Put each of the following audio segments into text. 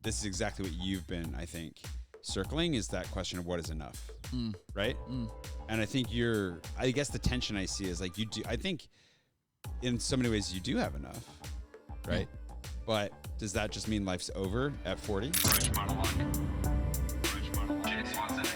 this is exactly what you've been, I think, circling, is that question of what is enough, right? And I think I guess the tension I see is like I think in so many ways you do have enough, right? Yeah. But does that just mean life's over at 40? Garage Monologue. Jay Swanson.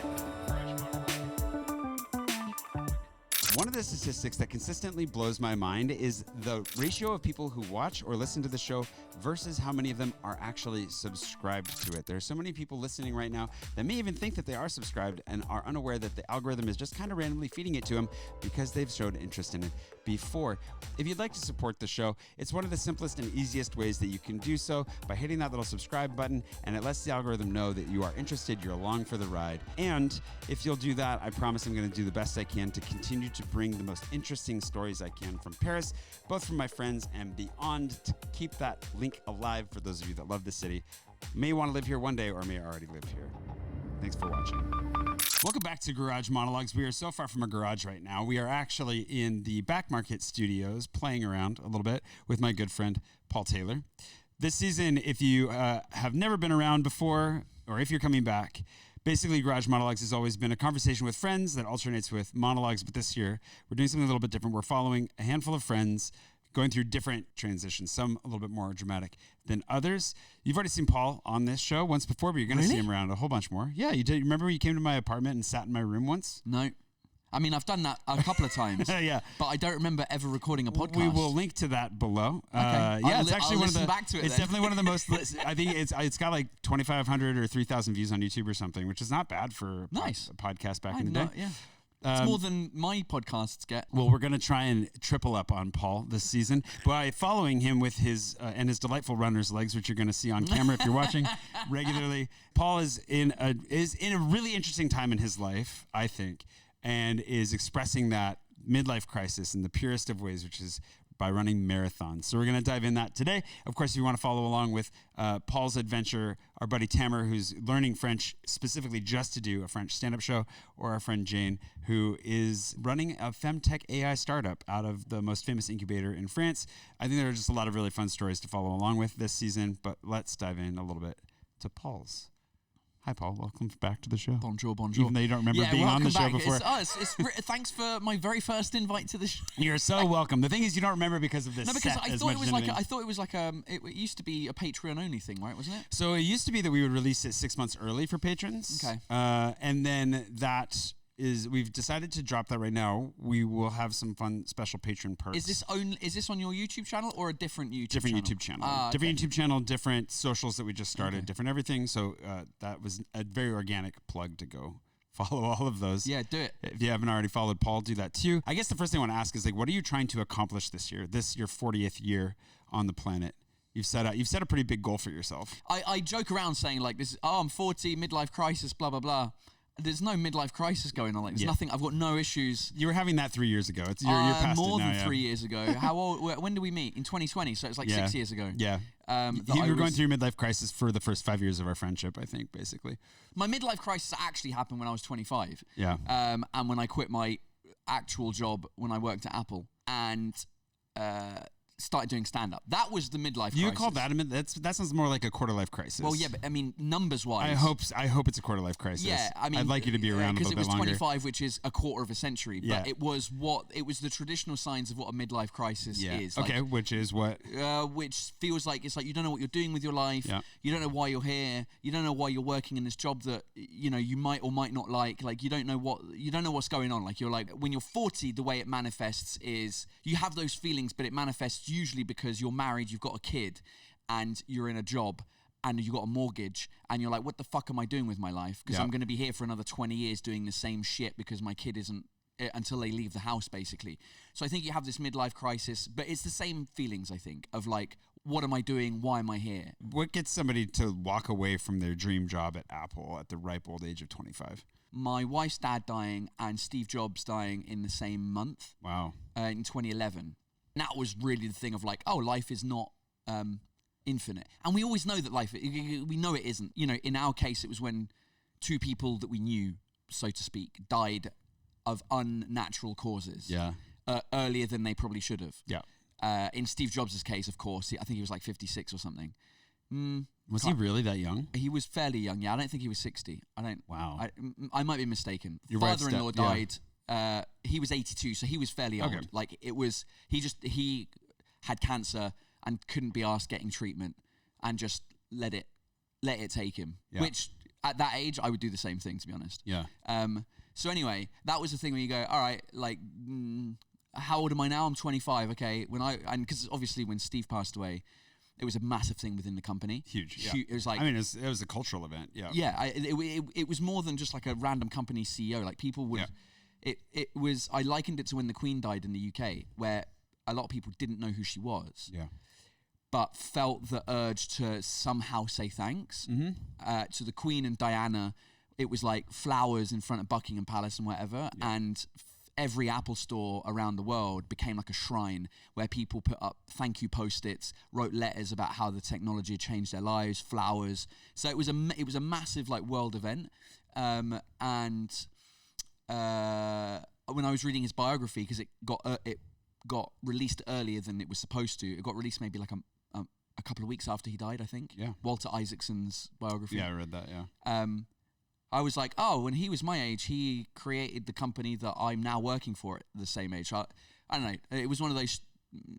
One of the statistics that consistently blows my mind is the ratio of people who watch or listen to the show versus how many of them are actually subscribed to it. There are so many people listening right now that may even think that they are subscribed and are unaware that the algorithm is just kind of randomly feeding it to them because they've showed interest in it before. If you'd like to support the show, it's one of the simplest and easiest ways that you can do so by hitting that little subscribe button, and it lets the algorithm know that you are interested, you're along for the ride. And if you'll do that, I promise I'm going to do the best I can to continue to bring the most interesting stories I can from Paris, both from my friends and beyond, to keep that link alive for those of you that love the city, may want to live here one day or may already live here. Thanks for watching. Welcome back to Garage Monologues. We are so far from a garage right now. We are actually in the Back Market Studios playing around a little bit with my good friend, Paul Taylor. This season, if you have never been around before, or if you're coming back, basically, Garage Monologues has always been a conversation with friends that alternates with monologues, but this year we're doing something a little bit different. We're following a handful of friends going through different transitions, some a little bit more dramatic than others. You've already seen Paul on this show once before, but you're going to see him around a whole bunch more. Yeah, you did. Remember when you came to my apartment and sat in my room once? No. I mean, I've done that a couple of times. Yeah. But I don't remember ever recording a podcast. We will link to that below. Okay. Yeah, it's actually one of the. Back to it it's then. definitely one of the most. I think it's got like 2,500 or 3,000 views on YouTube or something, which is not bad for a podcast back in the day. Yeah. It's more than my podcasts get. Well, we're going to try and triple up on Paul this season by following him with his and his delightful runner's legs, which you're going to see on camera if you're watching regularly. Paul is in a really interesting time in his life, I think, and is expressing that midlife crisis in the purest of ways, which is by running marathons. So we're going to dive in that today. Of course, if you want to follow along with Paul's adventure, our buddy Tamer, who's learning French specifically just to do a French stand-up show, or our friend Jane, who is running a femtech AI startup out of the most famous incubator in France. I think there are just a lot of really fun stories to follow along with this season, but let's dive in a little bit to Paul's. Hi, Paul. Welcome back to the show. Bonjour. Even though you don't remember being on the show before. Thanks for my very first invite to the show. You're so welcome. The thing is, you don't remember because of this. No, because I thought it was like it used to be a Patreon only thing, right? Wasn't it? So it used to be that we would release it 6 months early for patrons. Okay. And then we've decided to drop that right now. We will have some fun special patron perks. Is this on your YouTube channel or a different YouTube channel? YouTube channel. Different YouTube channel, different socials that we just started, different everything. So that was a very organic plug to go follow all of those. Yeah, do it. If you haven't already followed Paul, do that too. I guess the first thing I want to ask is, like, what are you trying to accomplish this year? This your 40th year on the planet. You've set a pretty big goal for yourself. I joke around saying like this. Oh, I'm 40, midlife crisis, blah blah blah. There's no midlife crisis going on. Like, there's nothing. I've got no issues. You were having that 3 years ago. You're past more it now, than 3 years ago. How old? When did we meet? In 2020. So it's like 6 years ago. Yeah. You were going through your midlife crisis for the first 5 years of our friendship, I think, basically. My midlife crisis actually happened when I was 25. Yeah. And when I quit my actual job when I worked at Apple and started doing stand-up. That was the midlife crisis. You call that that sounds more like a quarter-life crisis. Well, yeah, but I mean, numbers-wise. I hope it's a quarter-life crisis. Yeah, I mean, I'd like you to be around a little bit longer. Because it was 25, which is a quarter of a century. But it was the traditional signs of what a midlife crisis is. Okay, like, which is what? Which feels like it's like you don't know what you're doing with your life. Yeah. You don't know why you're here. You don't know why you're working in this job that you might or might not like. Like you don't know what's going on. Like you're like when you're 40, the way it manifests is you have those feelings, but it manifests usually because you're married, you've got a kid, and you're in a job, and you've got a mortgage, and you're like, what the fuck am I doing with my life? Because I'm going to be here for another 20 years doing the same shit because my kid isn't, until they leave the house, basically. So I think you have this midlife crisis, but it's the same feelings, I think, of like, what am I doing? Why am I here? What gets somebody to walk away from their dream job at Apple at the ripe old age of 25? My wife's dad dying and Steve Jobs dying in the same month. Wow. In 2011. That was really the thing of like, oh, life is not infinite. And we always know that we know it isn't. In our case, it was when two people that we knew, so to speak, died of unnatural causes. Yeah. Earlier than they probably should have. Yeah. In Steve Jobs' case, of course, I think he was like 56 or something. Was he really that young? He was fairly young. Yeah, I don't think he was 60. I don't. Wow. I might be mistaken. Your wife's Father-in-law step- died. He was 82, so he was fairly old. Okay. Like it was. He had cancer and couldn't be asked getting treatment, and just let it take him. Yeah. Which at that age, I would do the same thing, to be honest. Yeah. So anyway, that was the thing where you go, all right, like, how old am I now? I'm 25. Okay, because obviously when Steve passed away, it was a massive thing within the company. Huge. Yeah. It was like, I mean, it was a cultural event. Yeah. yeah, it was more than just like a random company CEO. Like people would, it was. I likened it to when the Queen died in the UK, where a lot of people didn't know who she was. Yeah. But felt the urge to somehow say thanks to the Queen and Diana. It was like flowers in front of Buckingham Palace and whatever, and every Apple store around the world became like a shrine where people put up thank you post-its, wrote letters about how the technology had changed their lives, flowers. So it was a massive like world event, and when I was reading his biography, because it got released earlier than it was supposed to. It got released maybe like a couple of weeks after he died, I think. Yeah. Walter Isaacson's biography. Yeah, I read that. Yeah. I was like, oh, when he was my age, he created the company that I'm now working for at the same age. I don't know. It was one of those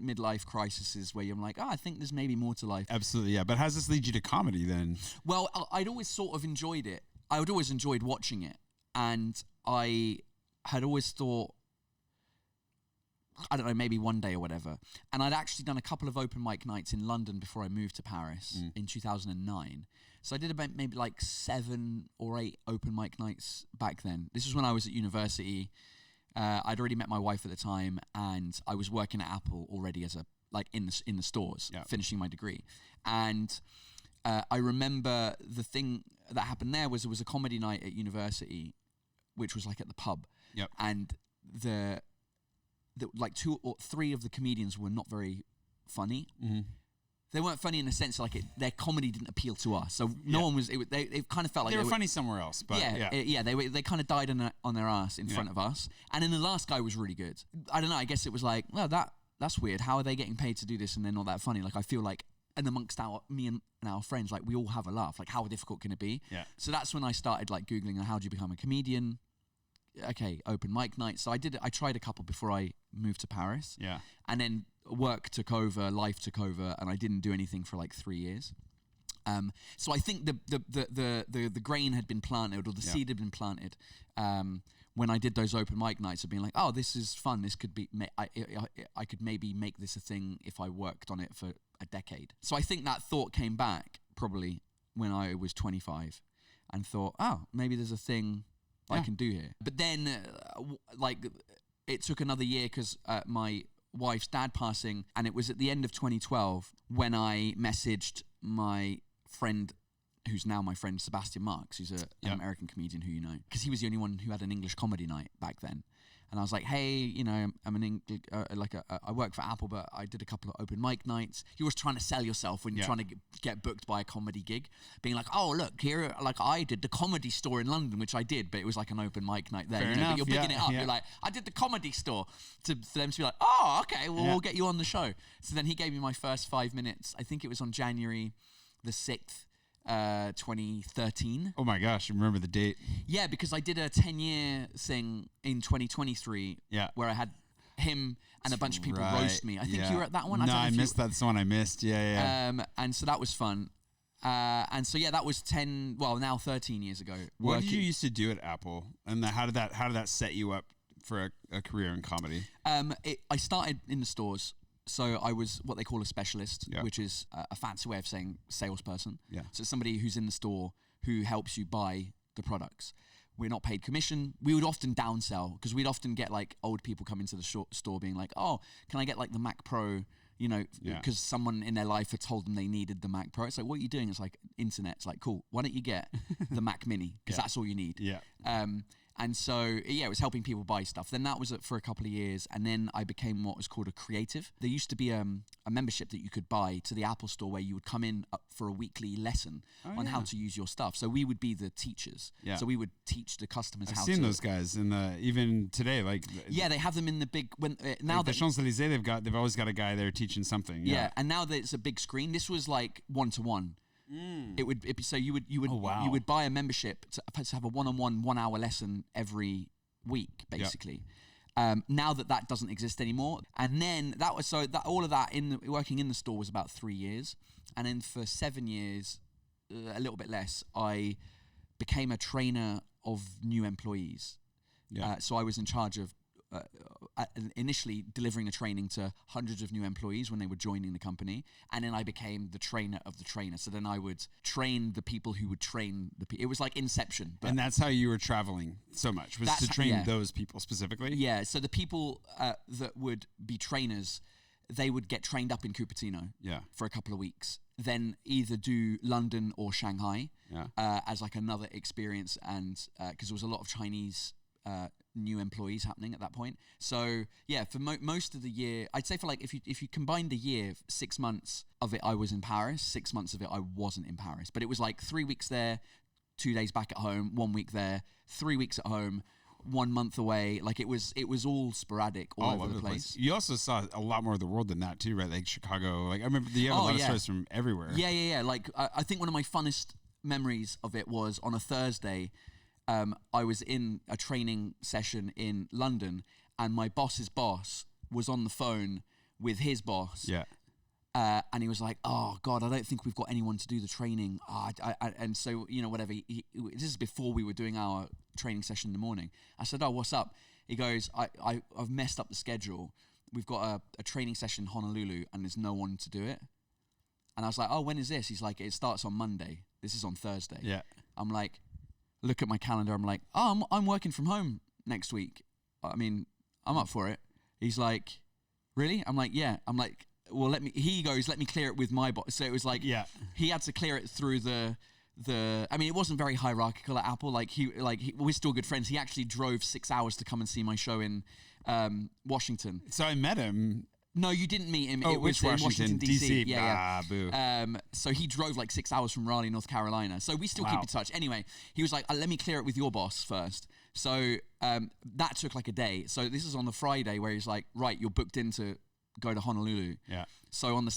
midlife crises where you're like, oh, I think there's maybe more to life. Absolutely. Yeah. But how does this lead you to comedy then? Well, I'd always sort of enjoyed it. I would always enjoyed watching it. And I had always thought, I don't know, maybe one day or whatever. And I'd actually done a couple of open mic nights in London before I moved to Paris in 2009. So I did about maybe like 7 or 8 open mic nights back then. This was when I was at university. I'd already met my wife at the time, and I was working at Apple already as in the stores, finishing my degree. And I remember the thing that happened there was a comedy night at university, which was like at the pub. Yep. And the like 2 or 3 of the comedians were not very funny. Mm-hmm. They weren't funny in the sense like their comedy didn't appeal to us. So no one was. They kind of felt like they were funny somewhere else. But they kind of died on their ass in front of us. And then the last guy was really good. I don't know. I guess it was like, well, that's weird. How are they getting paid to do this and they're not that funny? Like I feel like, and amongst me and our friends, like we all have a laugh. Like how difficult can it be? Yeah. So that's when I started like googling how do you become a comedian. Okay, open mic night. So I tried a couple before I moved to Paris. Yeah. And then work took over, life took over, and I didn't do anything for like 3 years. So I think the grain had been planted, or the seed had been planted, when I did those open mic nights of being like, oh, this is fun. This could be, I could maybe make this a thing if I worked on it for a decade. So I think that thought came back probably when I was 25 and thought, oh, maybe there's a thing I can do here. But then, it took another year because my wife's dad passing, and it was at the end of 2012 when I messaged my friend, who's now my friend Sebastian Marks, who's an American comedian who you know, because he was the only one who had an English comedy night back then. And I was like, hey, you know, I'm an I work for Apple, but I did a couple of open mic nights. You're always trying to sell yourself when you're trying to get booked by a comedy gig, being like, oh, look, here, like I did the Comedy Store in London, which I did, but it was like an open mic night there. Fair enough, but you're bigging it up. You're like, I did the Comedy Store, for them to be like, oh, okay, well, we'll get you on the show. So then he gave me my first 5 minutes. I think it was on January the 6th. 2013. Oh my gosh, I remember the date. Yeah, because I did a 10-year thing in 2023 where I had him and a bunch of people roast me. I think you were at that one. No, I missed that. That's the one I missed. Yeah. And so that was fun. And so that was 13 years ago. What did you used to do at Apple, and how did that set you up for a career in comedy? I started in the stores. So I was what they call a specialist, which is a fancy way of saying salesperson. Yeah. So it's somebody who's in the store who helps you buy the products. We're not paid commission. We would often downsell because we'd often get like old people come into the store being like, oh, can I get like the Mac Pro? You know, because someone in their life had told them they needed the Mac Pro. It's like, what are you doing? It's like internet. It's like, cool. Why don't you get the Mac Mini? Because that's all you need. Yeah. And so, it was helping people buy stuff. Then that was it for a couple of years. And then I became what was called a creative. There used to be a membership that you could buy to the Apple Store where you would come in for a weekly lesson on how to use your stuff. So we would be the teachers. Yeah. So we would teach the customers how to. I've seen those guys even today. Yeah, they have them in the big. Now the Champs-Élysées, they've always got a guy there teaching something. Yeah, and now that it's a big screen. This was like 1-to-1. So you would buy a membership to have a one-on-one 1 hour lesson every week, basically. Now that doesn't exist anymore, and then all of that working in the store was about 3 years, and then for 7 years, a little bit less, I became a trainer of new employees. So I was in charge of initially delivering the training to hundreds of new employees when they were joining the company, and then I became the trainer of the trainer. So then I would train the people who would train the people. It was like Inception. And that's how you were traveling so much, was to train those people specifically? Yeah, so the people that would be trainers, they would get trained up in Cupertino for a couple of weeks, then either do London or Shanghai as like another experience, and because there was a lot of Chinese new employees happening at that point. So for most of the year, I'd say for like if you combine the year, 6 months of it I was in Paris, 6 months of it I wasn't in Paris, but it was like 3 weeks there, 2 days back at home, 1 week there, 3 weeks at home, 1 month away. Like it was all sporadic all over the place. You also saw a lot more of the world than that too, right? Like Chicago. Like I remember you have a lot of stories from everywhere. Yeah. Like I think one of my funnest memories of it was on a Thursday. I was in a training session in London, and my boss's boss was on the phone with his boss. Yeah. And he was like, "Oh God, I don't think we've got anyone to do the training." And so, whatever. This is before we were doing our training session in the morning. I said, "Oh, what's up?" He goes, "I've messed up the schedule. We've got a training session in Honolulu, and there's no one to do it." And I was like, "Oh, when is this?" He's like, "It starts on Monday. This is on Thursday." Yeah. I'm like, look at my calendar. I'm like, "Oh, I'm working from home next week. I mean, I'm up for it." He's like, "Really?" I'm like, "Yeah." I'm like, "Well, he goes, let me clear it with my boss." So it was like, he had to clear it through I mean, it wasn't very hierarchical at Apple. We're still good friends. He actually drove 6 hours to come and see my show in Washington. So I met him. No, you didn't meet him. Oh, it was Washington, D.C. Yeah. Boo. So he drove like 6 hours from Raleigh, North Carolina. So we still keep in touch. Anyway, he was like, "Let me clear it with your boss first." So that took like a day. So this is on the Friday where he's like, "Right, you're booked in to go to Honolulu." Yeah. So on the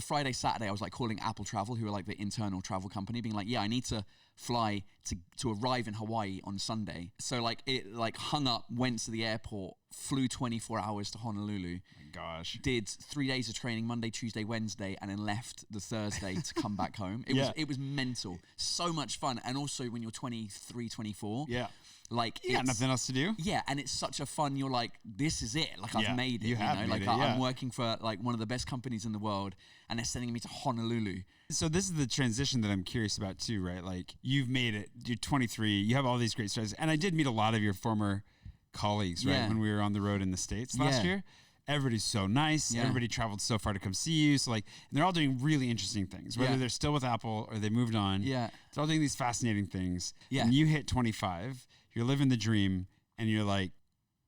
Friday, Saturday, I was like calling Apple Travel, who are like the internal travel company, being like, "Yeah, I need to fly to arrive in Hawaii on Sunday." So like it like hung up, went to the airport, flew 24 hours to Honolulu. Gosh. Did 3 days of training, Monday, Tuesday, Wednesday, and then left the Thursday to come back home. It was mental. So much fun. And also when you're 23, 24. Yeah. Like you got nothing else to do. Yeah, and it's such a fun. You're like, this is it. Like I've made it. You have made it, I'm working for like one of the best companies in the world, and they're sending me to Honolulu. So this is the transition that I'm curious about too, right? Like you've made it. You're 23. You have all these great stories, and I did meet a lot of your former colleagues, right? When we were on the road in the States last year. Everybody's so nice. Yeah. Everybody traveled so far to come see you. So like, and they're all doing really interesting things, whether they're still with Apple or they moved on. Yeah. They're all doing these fascinating things. Yeah. And you hit 25, you're living the dream, and you're like,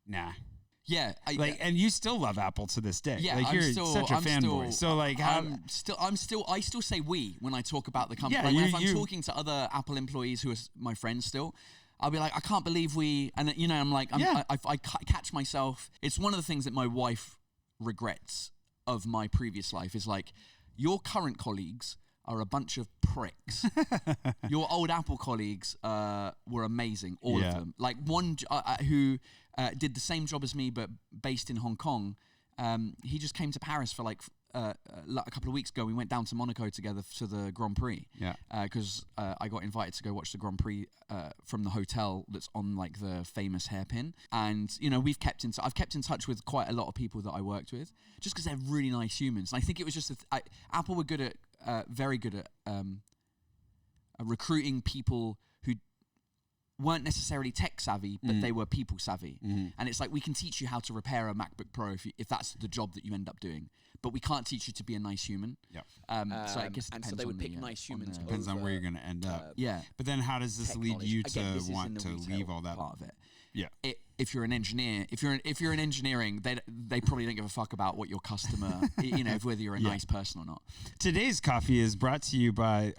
nah. Yeah. And you still love Apple to this day. Yeah. Like you're such a fanboy. So like, I still say we when I talk about the company. Yeah, like if I'm talking to other Apple employees who are my friends still, I'll be like, "I can't believe I'm like, I catch myself." It's one of the things that my wife regrets of my previous life is like, your current colleagues are a bunch of pricks. Your old Apple colleagues were amazing, all of them. Like one who did the same job as me but based in Hong Kong, he just came to Paris for like a couple of weeks ago. We went down to Monaco together to the Grand Prix. Yeah. Because I got invited to go watch the Grand Prix from the hotel that's on like the famous hairpin. And I've kept in touch with quite a lot of people that I worked with, just because they're really nice humans. And I think it was just Apple were very good at recruiting people who weren't necessarily tech savvy, but they were people savvy. Mm-hmm. And it's like, we can teach you how to repair a MacBook Pro if that's the job that you end up doing, but we can't teach you to be a nice human. Yeah. So I guess it depends, so they would pick nice humans. Depends on where you're going to end up. Yeah. But then how does this lead you to want to leave all that part of it? Yeah. If you're an engineer, if you're in engineering, they probably don't give a fuck about what your customer, whether you're a nice person or not. Today's coffee is brought to you by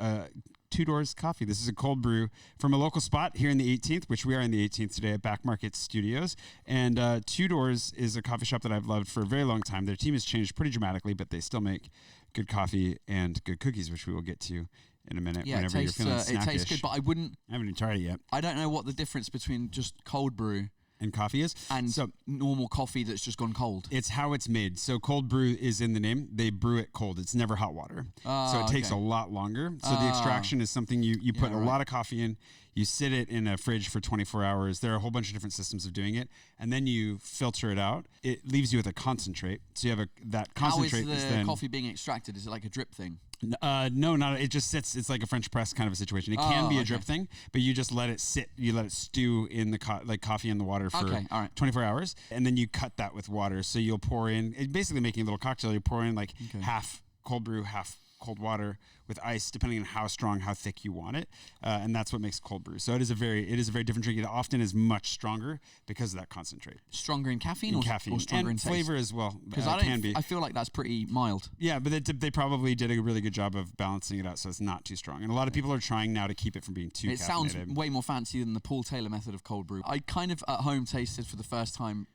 2 Doors Coffee. This is a cold brew from a local spot here in the 18th, which we are in the 18th today at Back Market Studios. And 2 Doors is a coffee shop that I've loved for a very long time. Their team has changed pretty dramatically, but they still make good coffee and good cookies, which we will get to in a minute. Yeah, whenever you're feeling it tastes snackish. good, but I wouldn't. I haven't even tried it yet. I don't know what the difference between just cold brew And coffee is and so normal coffee that's just gone cold. it's how it's made. So cold brew is in the name. They brew it cold. It's never hot water. So it takes a lot longer. So the extraction is something you put a lot of coffee in. You sit it in a fridge for 24 hours. There are a whole bunch of different systems of doing it. And then you filter it out. It leaves you with a concentrate. So you have that concentrate. How is the coffee being extracted? Is it like a drip thing? No, not it. Just sits. It's like a French press kind of a situation. It can be a drip thing, but you just let it sit. You let it stew in the coffee in the water for 24 hours, and then you cut that with water. So you'll pour in, basically making a little cocktail. You pour in like half cold brew, half cold water with ice, depending on how strong, how thick you want it, and that's what makes cold brew. So it is a very different drink. It often is much stronger because of that concentrate. Stronger in caffeine, or stronger and in taste? Flavor as well. Because I feel like that's pretty mild. Yeah, but they probably did a really good job of balancing it out, so it's not too strong. And a lot of people are trying now to keep it from being too. It sounds way more fancy than the Paul Taylor method of cold brew. I kind of at home tasted for the first time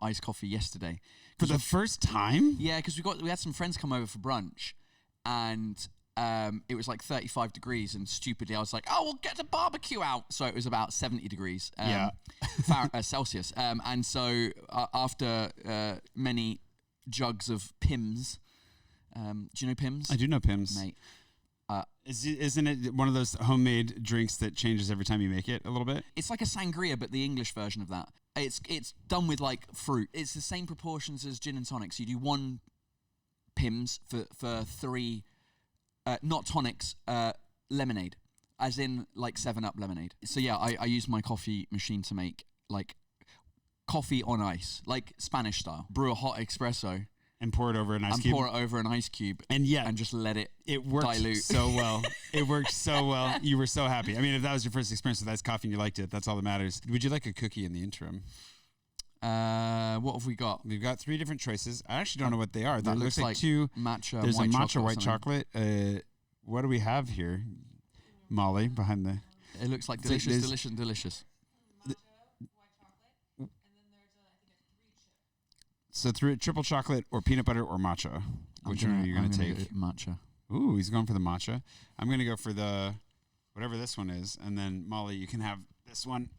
iced coffee yesterday. For the first time? Yeah, because we had some friends come over for brunch, and it was like 35 degrees, and stupidly I was like, oh, we'll get the barbecue out. So it was about 70 degrees Celsius. And so after many jugs of Pimm's, do you know Pimm's? I do know Pimm's. Mate. Isn't it one of those homemade drinks that changes every time you make it a little bit? It's like a sangria, but the English version of that. It's done with like fruit. It's the same proportions as gin and tonics. You do one Pimm's for three, not tonics, lemonade, as in like 7-Up lemonade. So yeah, I use my coffee machine to make like coffee on ice, like Spanish style. Brew a hot espresso. And pour it over an ice cube. And pour it over an ice cube. And just let it worked dilute. So well. It worked so well. You were so happy. I mean, if that was your first experience with iced coffee and you liked it, that's all that matters. Would you like a cookie in the interim? What have we got? We've got 3 different choices. I actually don't know what they are. That looks like 2 matcha. There's white a matcha chocolate white chocolate. What do we have here? Molly behind the. It looks like delicious. So through triple chocolate or peanut butter or matcha. Which one are you going to take? Matcha. Ooh, he's going for the matcha. I'm going to go for the whatever this one is, and then Molly, you can have this one.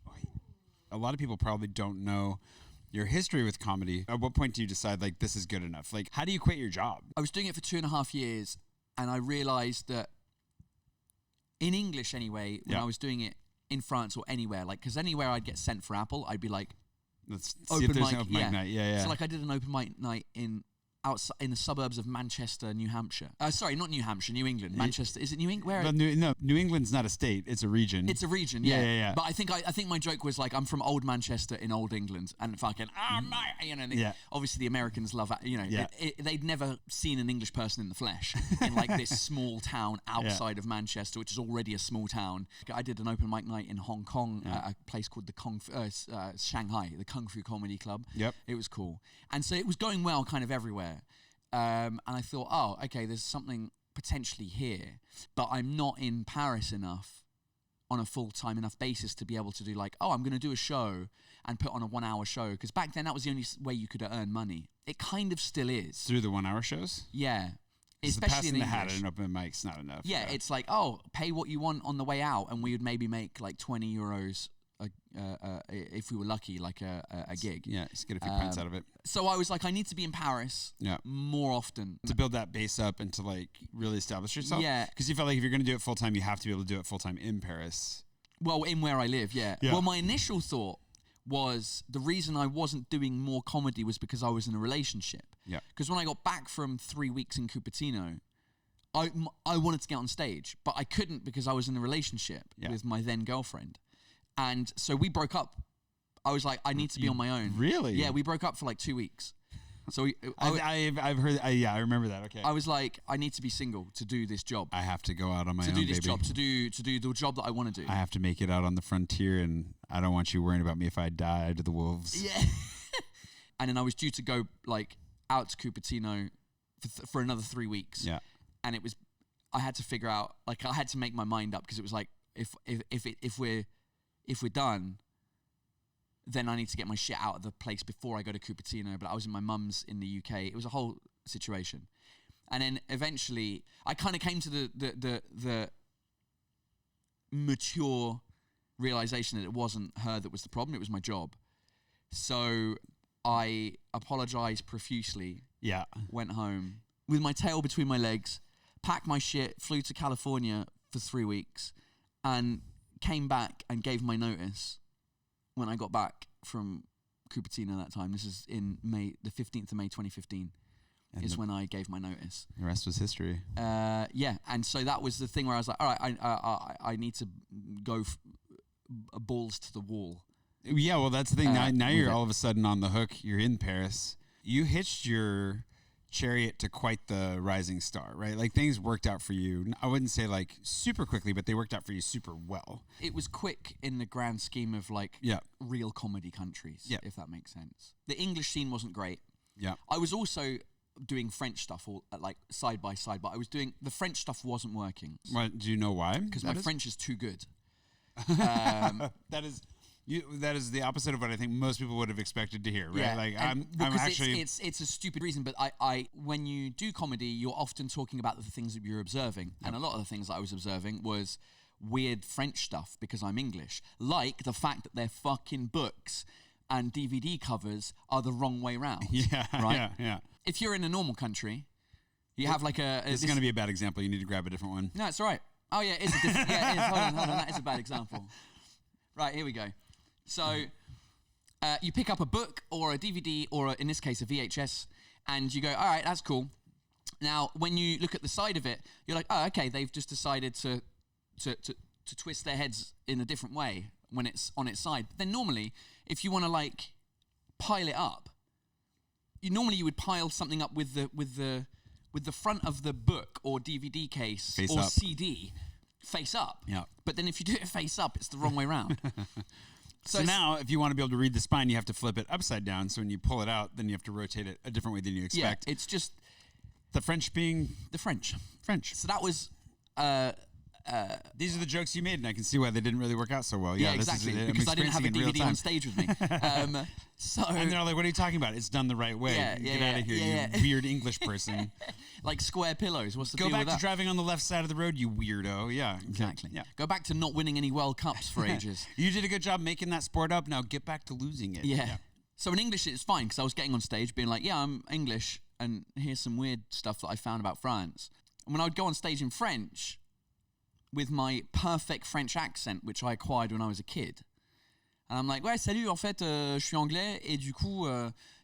A lot of people probably don't know your history with comedy. At what point do you decide like this is good enough? Like, how do you quit your job? I was doing it for 2.5 years, and I realized that in English anyway, when I was doing it in France or anywhere, like because anywhere I'd get sent for Apple, I'd be like, let's see if there's an open mic night. Yeah. So like I did an open mic night in the suburbs of Manchester, New Hampshire. Sorry, not New Hampshire, New England. Manchester. Is it New England? Where? New England's not a state; it's a region. It's a region. Yeah. But I think my joke was like I'm from Old Manchester in Old England, and fucking obviously the Americans love they'd never seen an English person in the flesh in like this small town outside of Manchester, which is already a small town. I did an open mic night in Hong Kong at a place called the Shanghai, the Kung Fu Comedy Club. Yep, it was cool, and so it was going well, kind of everywhere. And I thought, oh, okay, there's something potentially here, but I'm not in Paris enough on a full-time enough basis to be able to do like, oh, I'm going to do a show and put on a 1-hour show. Because back then, that was the only way you could earn money. It kind of still is. Through the 1-hour shows? Yeah. Especially in the hat at an open mic's not enough. Yeah, it's like, oh, pay what you want on the way out, and we would maybe make like 20 euros if we were lucky, like a gig. Yeah, just get a few pints out of it. So I was like, I need to be in Paris more often. To build that base up and to like really establish yourself? Yeah. Because you felt like if you're going to do it full-time, you have to be able to do it full-time in Paris. Well, in where I live, yeah. Well, my initial thought was the reason I wasn't doing more comedy was because I was in a relationship. Yeah. Because when I got back from 3 weeks in Cupertino, I wanted to get on stage, but I couldn't because I was in a relationship with my then girlfriend. And so we broke up. I was like, I need to be on my own. Really? Yeah, we broke up for like 2 weeks. So I've heard. I remember that. Okay. I was like, I need to be single to do this job. I have to go out on my own, to do this baby. job, to do the job that I want to do. I have to make it out on the frontier, and I don't want you worrying about me if I die to the wolves. Yeah. And then I was due to go like out to Cupertino for another 3 weeks. Yeah. And it was, I had to figure out, like, I had to make my mind up because it was like, if we're done, then I need to get my shit out of the place before I go to Cupertino. But I was in my mum's in the UK. It was a whole situation. And then eventually, I kind of came to the mature realization that it wasn't her that was the problem, it was my job. So I apologized profusely. Yeah. Went home with my tail between my legs, packed my shit, flew to California for 3 weeks, and came back and gave my notice when I got back from Cupertino that time. This is in May, the 15th of May 2015 is when I gave my notice. The rest was history. Yeah, and so that was the thing where I was like, all right, I need to go balls to the wall. Yeah, well, that's the thing. Now you're all of a sudden on the hook. You're in Paris. You hitched your chariot to quite the rising star, right? Like, things worked out for you. I wouldn't say like super quickly, but they worked out for you super well. It was quick in the grand scheme of like real comedy countries, if that makes sense. The English scene wasn't great. Yeah. I was also doing French stuff all like side by side, but I was doing the French stuff wasn't working. What, do you know why? Because my French is too good. That is the opposite of what I think most people would have expected to hear, right? Yeah, like I'm actually it's a stupid reason, but I when you do comedy, you're often talking about the things that you're observing, and a lot of the things that I was observing was weird French stuff because I'm English, like the fact that their fucking books and DVD covers are the wrong way round. Yeah, right? Yeah. If you're in a normal country, you have like a. This is going to be a bad example. You need to grab a different one. No, it's all right. Oh yeah, it's a different. Yeah, it is. Hold on. That is a bad example. Right, here we go. So you pick up a book or a DVD or in this case a VHS, and you go, all right, that's cool. Now, when you look at the side of it, you're like, oh, okay, they've just decided to twist their heads in a different way when it's on its side. But then normally, if you want to like pile it up, you would pile something up with the front of the book or DVD case face or up. CD face up. Yeah. But then if you do it face up, it's the wrong way around. So now, if you want to be able to read the spine, you have to flip it upside down. So when you pull it out, then you have to rotate it a different way than you expect. Yeah, it's just the French being the French. French. So that was. These are the jokes you made, and I can see why they didn't really work out so well. Yeah, exactly. Because I didn't have a DVD on stage with me. So and they're like, "What are you talking about? It's done the right way. Get out of here, you weird English person." Like square pillows. What's the deal with that? Go back to driving on the left side of the road, you weirdo. Yeah, exactly. Yeah. Go back to not winning any World Cups for ages. You did a good job making that sport up. Now get back to losing it. Yeah. So in English, it's fine because I was getting on stage being like, "Yeah, I'm English, and here's some weird stuff that I found about France." And when I would go on stage in French, with my perfect French accent, which I acquired when I was a kid. And I'm like, ouais, salut, en fait, je suis anglais, et du coup,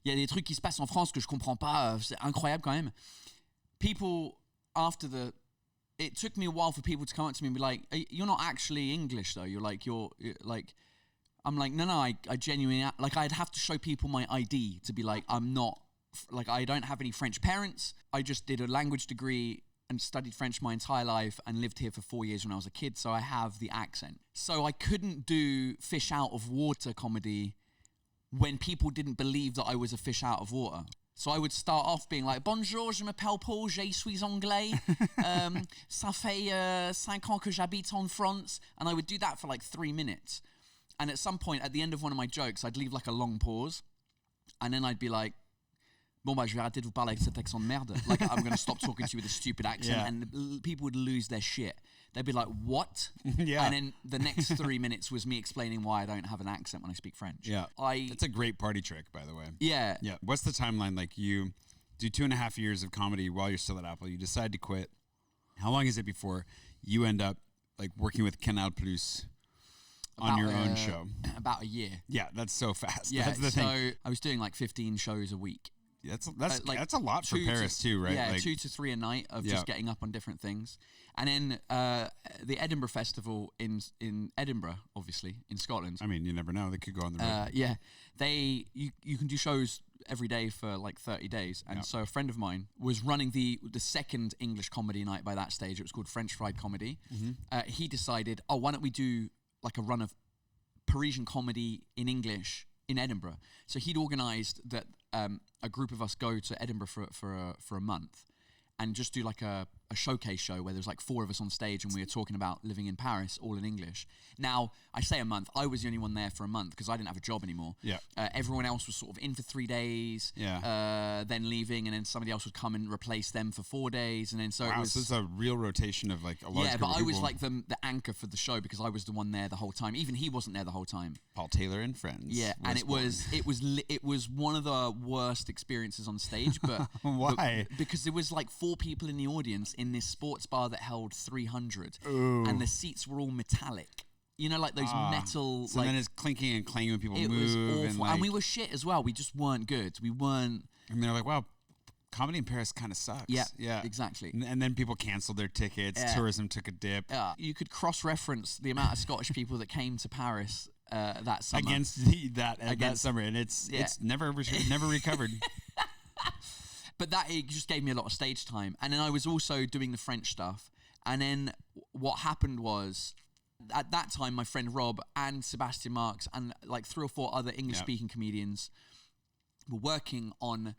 y a des trucs qui se passent en France que je comprends pas, c'est incroyable quand même. People, it took me a while for people to come up to me and be like, you're not actually English though, you're like, I'm like, no, I genuinely, like I'd have to show people my ID to be like, I'm not, like I don't have any French parents, I just did a language degree and studied French my entire life and lived here for 4 years when I was a kid, so I have the accent. So I couldn't do fish out of water comedy when people didn't believe that I was a fish out of water. So I would start off being like, bonjour, je m'appelle Paul, je suis anglais, ça fait 5 ans que j'habite en France, and I would do that for like 3 minutes. And at some point, at the end of one of my jokes, I'd leave like a long pause, and then I'd be like, bon, bah, je vais arrêter de vous parler avec cet accent de merde. Like, I'm going to stop talking to you with a stupid accent. Yeah. And people would lose their shit. They'd be like, what? Yeah. And then the next 3 minutes was me explaining why I don't have an accent when I speak French. Yeah. That's a great party trick, by the way. Yeah. Yeah. What's the timeline? Like, you do 2.5 years of comedy while you're still at Apple. You decide to quit. How long is it before you end up, like, working with Canal Plus on your own show? About a year. Yeah, that's so fast. Yeah, that's the thing. So I was doing like 15 shows a week. That's a lot for Paris too, right? Yeah, like, 2 to 3 a night of just getting up on different things. And then the Edinburgh Festival in Edinburgh, obviously, in Scotland. I mean, you never know. They could go on the road. Yeah. You can do shows every day for like 30 days. And so a friend of mine was running the second English comedy night by that stage. It was called French Fried Comedy. Mm-hmm. He decided, why don't we do like a run of Parisian comedy in English in Edinburgh? So he'd organised that a group of us go to Edinburgh for a month and just do like a a showcase show where there's like 4 of us on stage and we were talking about living in Paris, all in English. Now, I say a month. I was the only one there for a month because I didn't have a job anymore. Yeah. Everyone else was sort of in for 3 days, then leaving, and then somebody else would come and replace them for 4 days, and then so it was. So it's a real rotation of like a large Yeah, group but of I was people. like the anchor for the show because I was the one there the whole time. Even he wasn't there the whole time. Paul Taylor and Friends. Yeah, and it was one of the worst experiences on stage. But Why? Because there was like 4 people in the audience in this sports bar that held 300, and the seats were all metallic. You know, like those metal. So like, then it's clinking and clanging when people it move. was awful, and, like, and we were shit as well. We just weren't good. We weren't. And they're like, wow, comedy in Paris kind of sucks. Yeah, exactly. And then people canceled their tickets. Yeah. Tourism took a dip. You could cross-reference the amount of Scottish people that came to Paris that summer Against that summer, and it's never recovered. But that it just gave me a lot of stage time, and then I was also doing the French stuff. And then what happened was, at that time, my friend Rob and Sebastian Marks and like 3 or 4 other English-speaking comedians were working on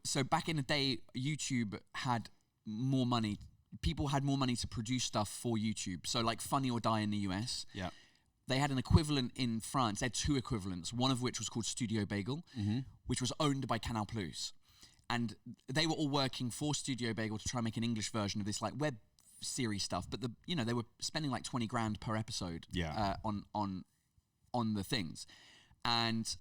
so back in the day, YouTube had more money. People had more money to produce stuff for YouTube. So like Funny or Die in the US. Yeah. They had an equivalent in France. They had 2 equivalents, one of which was called Studio Bagel, which was owned by Canal Plus. And they were all working for Studio Bagel to try and make an English version of this like web series stuff. But they were spending like 20 grand per episode on the things. And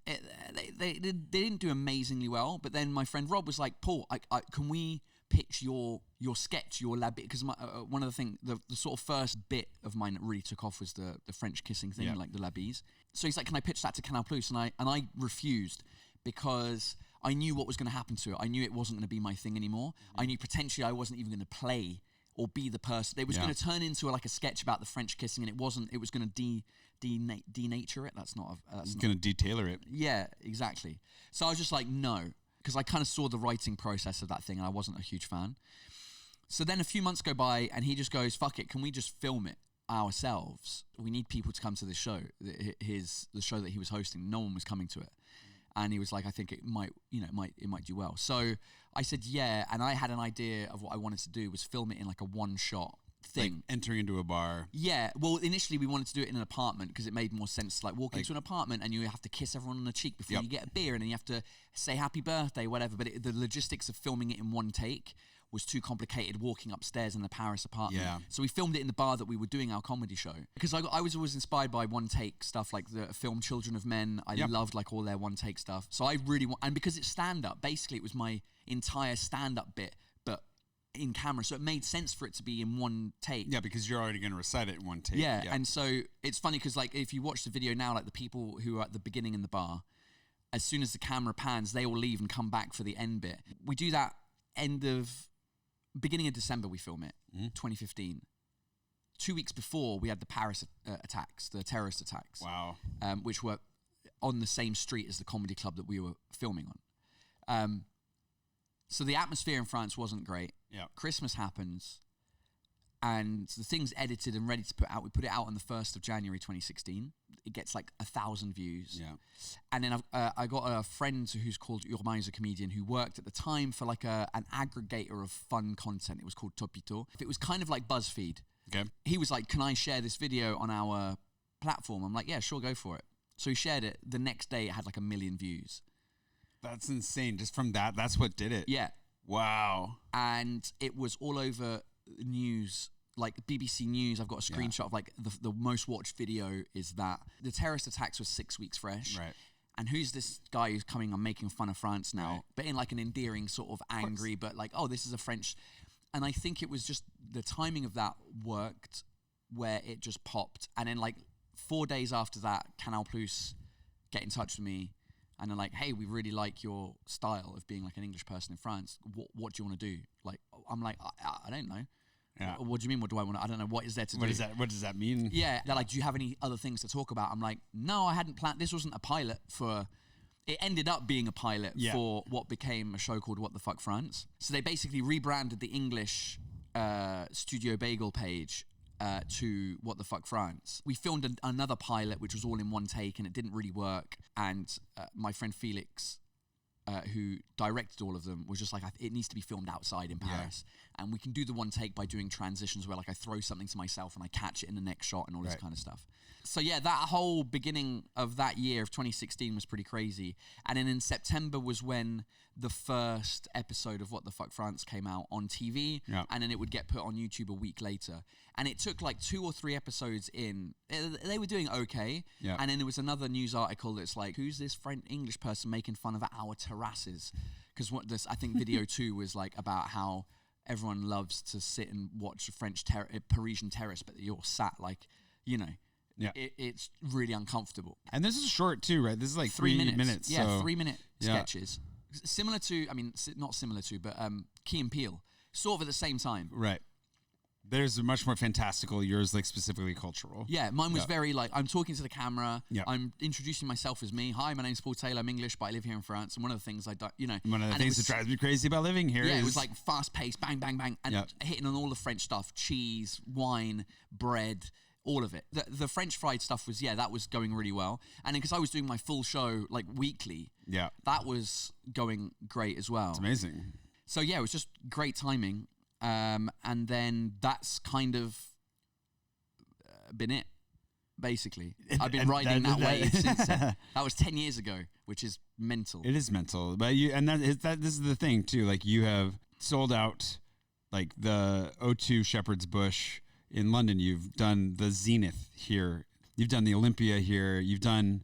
they didn't do amazingly well. But then my friend Rob was like, Paul, can we pitch your sketch, your lab bit? Because one of the things, the sort of first bit of mine that really took off was the French kissing thing, like the labis. So he's like, can I pitch that to Canal Plus? And I refused because I knew what was going to happen to it. I knew it wasn't going to be my thing anymore. I knew potentially I wasn't even going to play or be the person. It was going to turn into like a sketch about the French kissing, and it wasn't. It was going to denature it. That's not. That's going to de-tailor it. Yeah, exactly. So I was just like, no, because I kind of saw the writing process of that thing, and I wasn't a huge fan. So then a few months go by, and he just goes, "Fuck it, can we just film it ourselves? We need people to come to this show." The show that he was hosting, no one was coming to it. And he was like, I think it might do well. So I said, yeah. And I had an idea of what I wanted to do was film it in like a one-shot thing. Like entering into a bar. Yeah. Well, initially we wanted to do it in an apartment because it made more sense to like walk into an apartment and you have to kiss everyone on the cheek before you get a beer, and then you have to say happy birthday, whatever. But the logistics of filming it in one take was too complicated walking upstairs in the Paris apartment. Yeah. So we filmed it in the bar that we were doing our comedy show. Because I was always inspired by one take stuff, like the film Children of Men. I loved like all their one take stuff. So I really and because it's stand up, basically it was my entire stand up bit, but in camera. So it made sense for it to be in one take. Yeah, because you're already going to recite it in one take. Yeah. And so it's funny because like if you watch the video now, like the people who are at the beginning in the bar, as soon as the camera pans, they all leave and come back for the end bit. We do that beginning of December, we film it, 2015. 2 weeks before, we had the Paris attacks, the terrorist attacks. Wow. Which were on the same street as the comedy club that we were filming on. So the atmosphere in France wasn't great. Yeah. Christmas happens, and the thing's edited and ready to put out. We put it out on the 1st of January 2016. It gets like 1,000 views. Yeah. And then I got a friend who's called Urbain, who's a comedian, who worked at the time for like an aggregator of fun content. It was called Topito. It was kind of like BuzzFeed. Okay. He was like, can I share this video on our platform? I'm like, yeah, sure, go for it. So he shared it. The next day, it had like 1 million views. That's insane. Just from that's what did it. Yeah. Wow. And it was all over news, like BBC News. I've got a screenshot of like the most watched video is that the terrorist attacks were 6 weeks fresh. Right. And who's this guy who's coming and making fun of France now, right, but in like an endearing sort of angry, but like, oh, this is a French. And I think it was just the timing of that worked where it just popped. And then like 4 days after that, Canal Plus get in touch with me and they're like, hey, we really like your style of being like an English person in France. What do you want to do? Like, I'm like, I don't know. Yeah. What do you mean? What do I want? I don't know. What is there to do? What does that mean? Yeah. They're like, do you have any other things to talk about? I'm like, no, I hadn't planned. This wasn't a pilot for. It ended up being a pilot for what became a show called What the Fuck France. So they basically rebranded the English Studio Bagel page to What the Fuck France. We filmed another pilot, which was all in one take, and it didn't really work. And my friend Felix who directed all of them, was just like, it needs to be filmed outside in Paris. And we can do the one take by doing transitions where like I throw something to myself and I catch it in the next shot and all this kind of stuff. So yeah, that whole beginning of that year of 2016 was pretty crazy. And then in September was when the first episode of What the Fuck France came out on TV, and then it would get put on YouTube a week later. And it took like 2 or 3 episodes in. They were doing okay. And then there was another news article that's like, who's this French English person making fun of our terraces? Because I think video 2 was like about how everyone loves to sit and watch a Parisian terrace, but you're sat like, you know, it's really uncomfortable. And this is short too, right? This is like 3 minutes. Yeah, so 3-minute sketches. Similar to, I mean, not similar to, but Key and Peele, sort of at the same time. Right. There's a much more fantastical, yours like specifically cultural. Yeah, mine was very like, I'm talking to the camera, Yeah. I'm introducing myself as me. Hi, my name's Paul Taylor, I'm English, but I live here in France. And one of the things I do, you know. One of the things that drives me crazy about living here is... Yeah, it was like fast paced, bang, bang, bang, and hitting on all the French stuff, cheese, wine, bread, all of it. The French fried stuff was, that was going really well. And then because I was doing my full show like weekly, that was going great as well. It's amazing. So yeah, it was just great timing. And then that's kind of been it, basically. I've been riding that wave since then. That was 10 years ago, which is mental. It is mental. But this is the thing, too. Like, you have sold out, like, the O2 Shepherd's Bush in London. You've done the Zenith here. You've done the Olympia here. You've done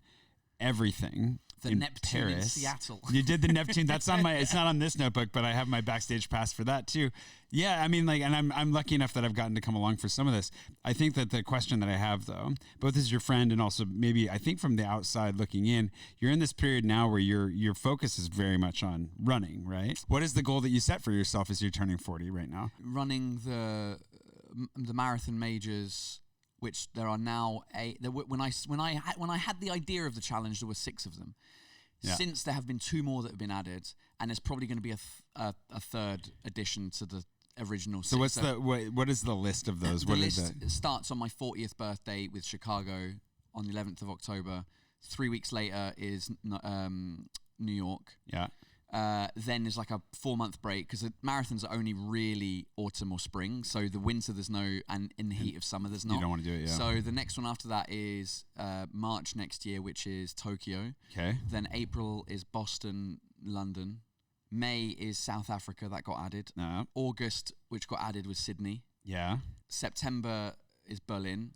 everything. The in Neptune Paris. in Seattle. You did the Neptune. That's on my. It's not on this notebook, but I have my backstage pass for that too. Yeah, I mean, like, and I'm lucky enough that I've gotten to come along for some of this. I think that the question that I have, though, both as your friend and also maybe I think from the outside looking in, you're in this period now where your focus is very much on running, right? What is the goal that you set for yourself as you're turning 40 right now? Running the marathon majors, which there are now 8. When I had the idea of the challenge, there were 6 of them. Yeah. Since there have been 2 more that have been added, and there's probably going to be a third addition to the original 6. So what is the list of those? The list starts on my 40th birthday with Chicago on the 11th of October. 3 weeks later is New York. Yeah. Then there's like a 4-month break because the marathons are only really autumn or spring. So the winter there's no, and in the heat of summer there's not. You don't want to do it, yeah. So the next one after that is March next year, which is Tokyo. Okay. Then April is Boston, London. May is South Africa, that got added. August, which got added, was Sydney. Yeah. September is Berlin.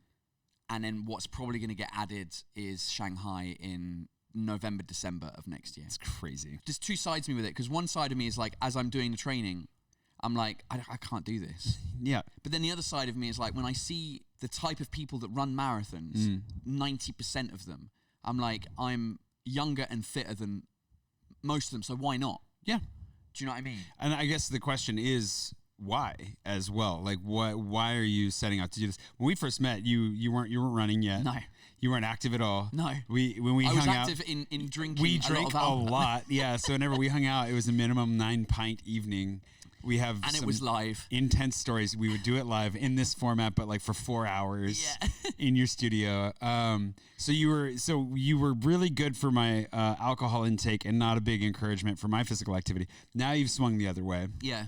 And then what's probably going to get added is Shanghai in November, December of next year. It's crazy. There's 2 sides to me with it, because one side of me is like, as I'm doing the training, I'm like, I can't do this. Yeah. But then the other side of me is like, when I see the type of people that run marathons, 90% of them, I'm like, I'm younger and fitter than most of them, so why not? Yeah. Do you know what I mean? And I guess the question is why as well. Like, why are you setting out to do this? When we first met, you weren't running yet. No. You weren't active at all. No. When we I hung was out, active in drinking. we drank a lot. Yeah. So whenever we hung out, it was a minimum 9-pint evening. We have and it was live. Intense stories. We would do it live in this format, but like for 4 hours in your studio. So you were really good for my alcohol intake and not a big encouragement for my physical activity. Now you've swung the other way. Yeah.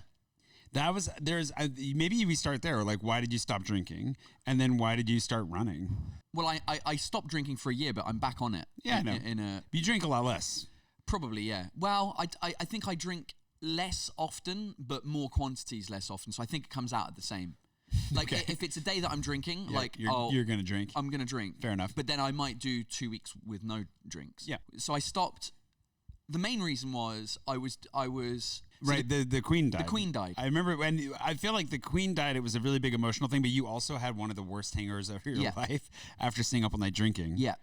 Maybe we start there. Like, why did you stop drinking? And then why did you start running? Well, I stopped drinking for a year, but I'm back on it. Yeah, you drink a lot less. Probably, yeah. Well, I think I drink less often, but more quantities less often. So I think it comes out at the same. Like, if it's a day that I'm drinking, you're going to drink. I'm going to drink. Fair enough. But then I might do 2 weeks with no drinks. Yeah. So I stopped. The main reason was I was right, the Queen died. The Queen died. I remember when I feel like the Queen died. It was a really big emotional thing, but you also had one of the worst hangovers of your life after staying up all night drinking. Yeah,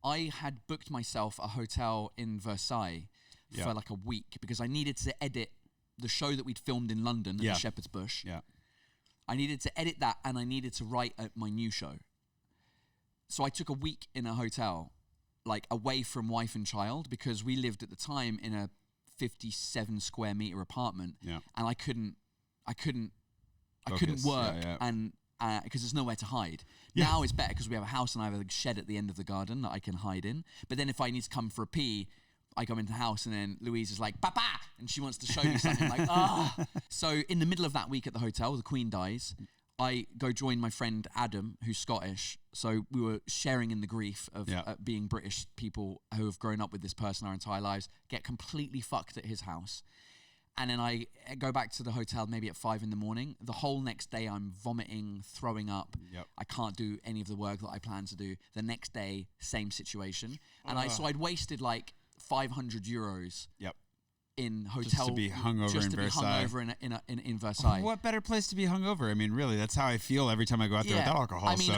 I had booked myself a hotel in Versailles for like a week because I needed to edit the show that we'd filmed in London at the Shepherd's Bush. Yeah, I needed to edit that, and I needed to write my new show. So I took a week in a hotel, like away from wife and child, because we lived at the time in a 57 square meter apartment, and I couldn't work, and because there's nowhere to hide. Now it's better because we have a house and I have a shed at the end of the garden that I can hide in. But then if I need to come for a pee, I go into the house, and then Louise is like, Papa! And she wants to show me something like, So in the middle of that week at the hotel, the Queen dies. I go join my friend Adam, who's Scottish. So we were sharing in the grief of being British people who have grown up with this person our entire lives, get completely fucked at his house. And then I go back to the hotel maybe at 5 a.m. The whole next day I'm vomiting, throwing up. Yep. I can't do any of the work that I plan to do. The next day, same situation. And so I'd wasted like 500 euros. Yep. In hotel, just to be hungover in Versailles. In Versailles. What better place to be hungover? I mean, really, that's how I feel every time I go out there without alcohol. I mean,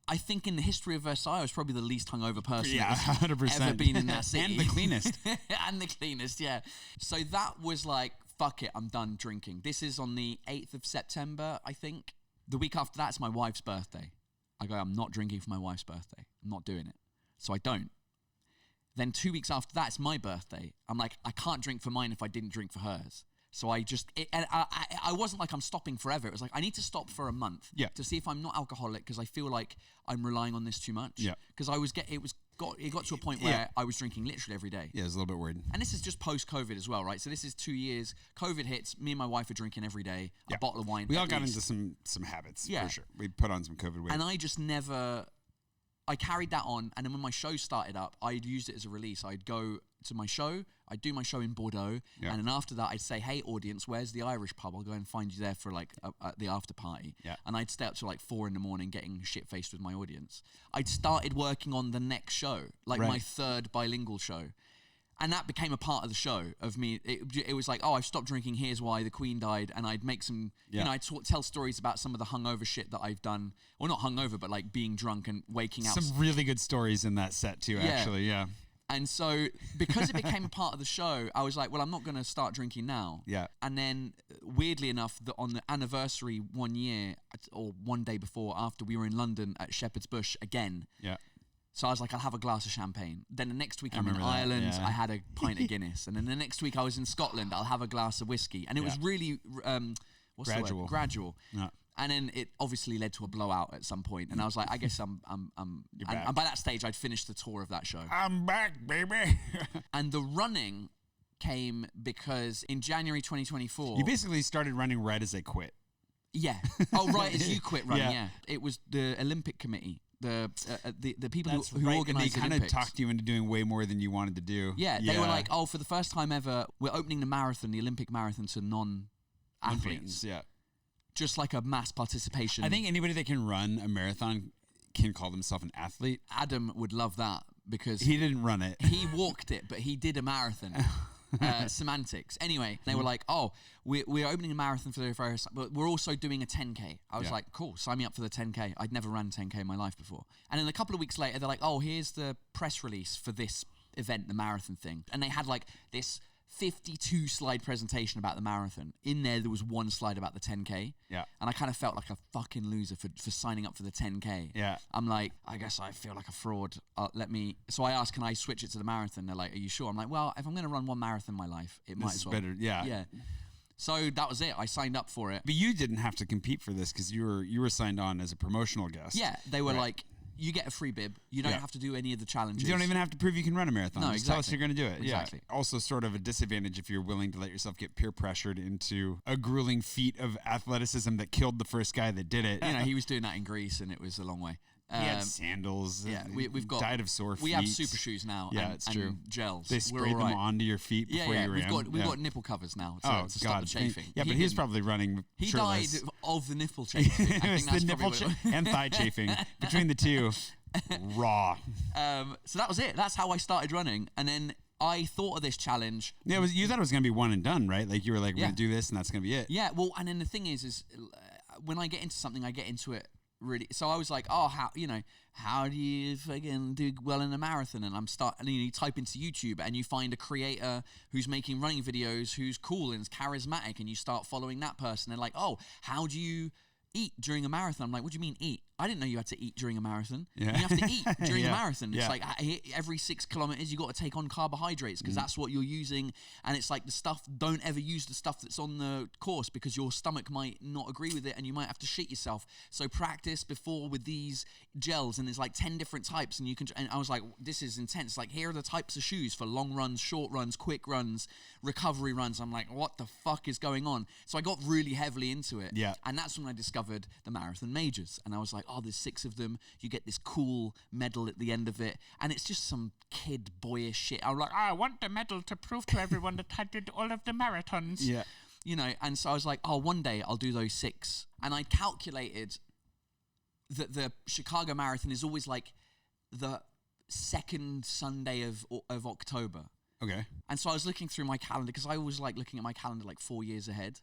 I think in the history of Versailles, I was probably the least hungover person yeah, 100%. ever been in that city. And the cleanest. And the cleanest, yeah. So that was like, fuck it, I'm done drinking. This is on the 8th of September, I think. The week after that's my wife's birthday. I go, I'm not drinking for my wife's birthday. I'm not doing it. So I don't. Then 2 weeks after that, it's my birthday. I'm like, I can't drink for mine if I didn't drink for hers. So I just, I wasn't like I'm stopping forever. It was like, I need to stop for a month to see if I'm not alcoholic, because I feel like I'm relying on this too much. Yeah. Because it got to a point where I was drinking literally every day. Yeah, it was a little bit weird. And this is just post-COVID as well, right? So this is 2 years. COVID hits. Me and my wife are drinking every day. A bottle of wine. We all got into some habits, for sure. We put on some COVID weight. And I just never... I carried that on, and then when my show started up, I'd used it as a release. I'd go to my show, I'd do my show in Bordeaux, and then after that, I'd say, hey, audience, where's the Irish pub? I'll go and find you there for like the after party. Yeah. And I'd stay up till like 4 a.m. getting shit-faced with my audience. I'd started working on the next show, like my third bilingual show. And that became a part of the show of me. It was like, oh, I've stopped drinking. Here's why the Queen died. And I'd make some, you know, I'd tell stories about some of the hungover shit that I've done. Well, not hungover, but like being drunk and waking up. Some really good stories in that set too, actually, yeah. And so because it became a part of the show, I was like, well, I'm not going to start drinking now. Yeah. And then weirdly enough, on the anniversary 1 year or one day before, after we were in London at Shepherd's Bush again. Yeah. So I was like, I'll have a glass of champagne. Then the next week I'm in Ireland, I had a pint of Guinness. And then the next week I was in Scotland, I'll have a glass of whiskey. And it was really, what's the word? Gradual. Yeah. And then it obviously led to a blowout at some point. And I was like, I guess and by that stage I'd finished the tour of that show. I'm back, baby. And the running came because in January 2024... You basically started running right as I quit. Yeah. Oh, right as you quit running, yeah. It was the Olympic Committee. The people who organise the Olympics. They kind of talked you into doing way more than you wanted to do. Yeah, they were like, oh, for the first time ever, we're opening the marathon, the Olympic marathon, to non-athletes. Yeah. Just like a mass participation. I think anybody that can run a marathon can call themselves an athlete. Adam would love that because... He didn't run it. He walked it, but he did a marathon. Semantics. Anyway, they were like, oh, we're opening a marathon for the first, but we're also doing a 10K. I was like, cool, sign me up for the 10K. I'd never run 10K in my life before. And then a couple of weeks later, they're like, oh, here's the press release for this event, the marathon thing. And they had like this 52 slide presentation about the marathon. In there was one slide about the 10K. Yeah. And I kind of felt like a fucking loser for signing up for the 10K. Yeah. I'm like, I guess I feel like a fraud. So I asked, can I switch it to the marathon? They're like, are you sure? I'm like, well, if I'm going to run one marathon in my life, it might as well. Better, yeah. Yeah. So that was it. I signed up for it. But you didn't have to compete for this because you were signed on as a promotional guest. Yeah. They were like, you get a free bib. You don't have to do any of the challenges. You don't even have to prove you can run a marathon. No, Just tell us you're going to do it. Exactly. Yeah. Also sort of a disadvantage if you're willing to let yourself get peer pressured into a grueling feat of athleticism that killed the first guy that did it. You know, he was doing that in Greece and it was a long way. He had sandals. Yeah, we've got died of sore feet. We have super shoes now. Yeah, it's true. Gels. They sprayed them onto your feet before you ran. We've got nipple covers now to stop the chafing. Yeah, but he's probably running shirtless. He died of the nipple chafing. It was the nipple and thigh chafing. Between the two, raw. So that was it. That's how I started running. And then I thought of this challenge. Yeah, you thought it was going to be one and done, right? Like you were like, we're going to do this and that's going to be it. Yeah, well, and then the thing is when I get into something, I get into it really. So I was like, oh, how do you fucking do well in a marathon? And you type into YouTube and you find a creator who's making running videos, who's cool and is charismatic, and you start following that person. And like, oh, how do you eat during a marathon? I'm like, what do you mean eat? I didn't know you had to eat during a marathon. Yeah. You have to eat during a Yeah. marathon. It's Yeah. like every 6 kilometers, you got to take on carbohydrates because that's what you're using. And it's like the stuff, don't ever use the stuff that's on the course because your stomach might not agree with it and you might have to shit yourself. So practice before with these gels, and there's like 10 different types, and you can. And I was like, this is intense. Like, here are the types of shoes for long runs, short runs, quick runs, recovery runs. I'm like, what the fuck is going on? So I got really heavily into it. Yeah. And that's when I discovered the marathon majors. And I was like, oh, there's 6 of them. You get this cool medal at the end of it. And it's just some kid boyish shit. I'm like, I want the medal to prove to everyone that I did all of the marathons. Yeah. You know, and so I was like, oh, one day I'll do those 6. And I calculated that the Chicago Marathon is always like the second Sunday of October. Okay. And so I was looking through my calendar because I always like looking at my calendar like 4 years ahead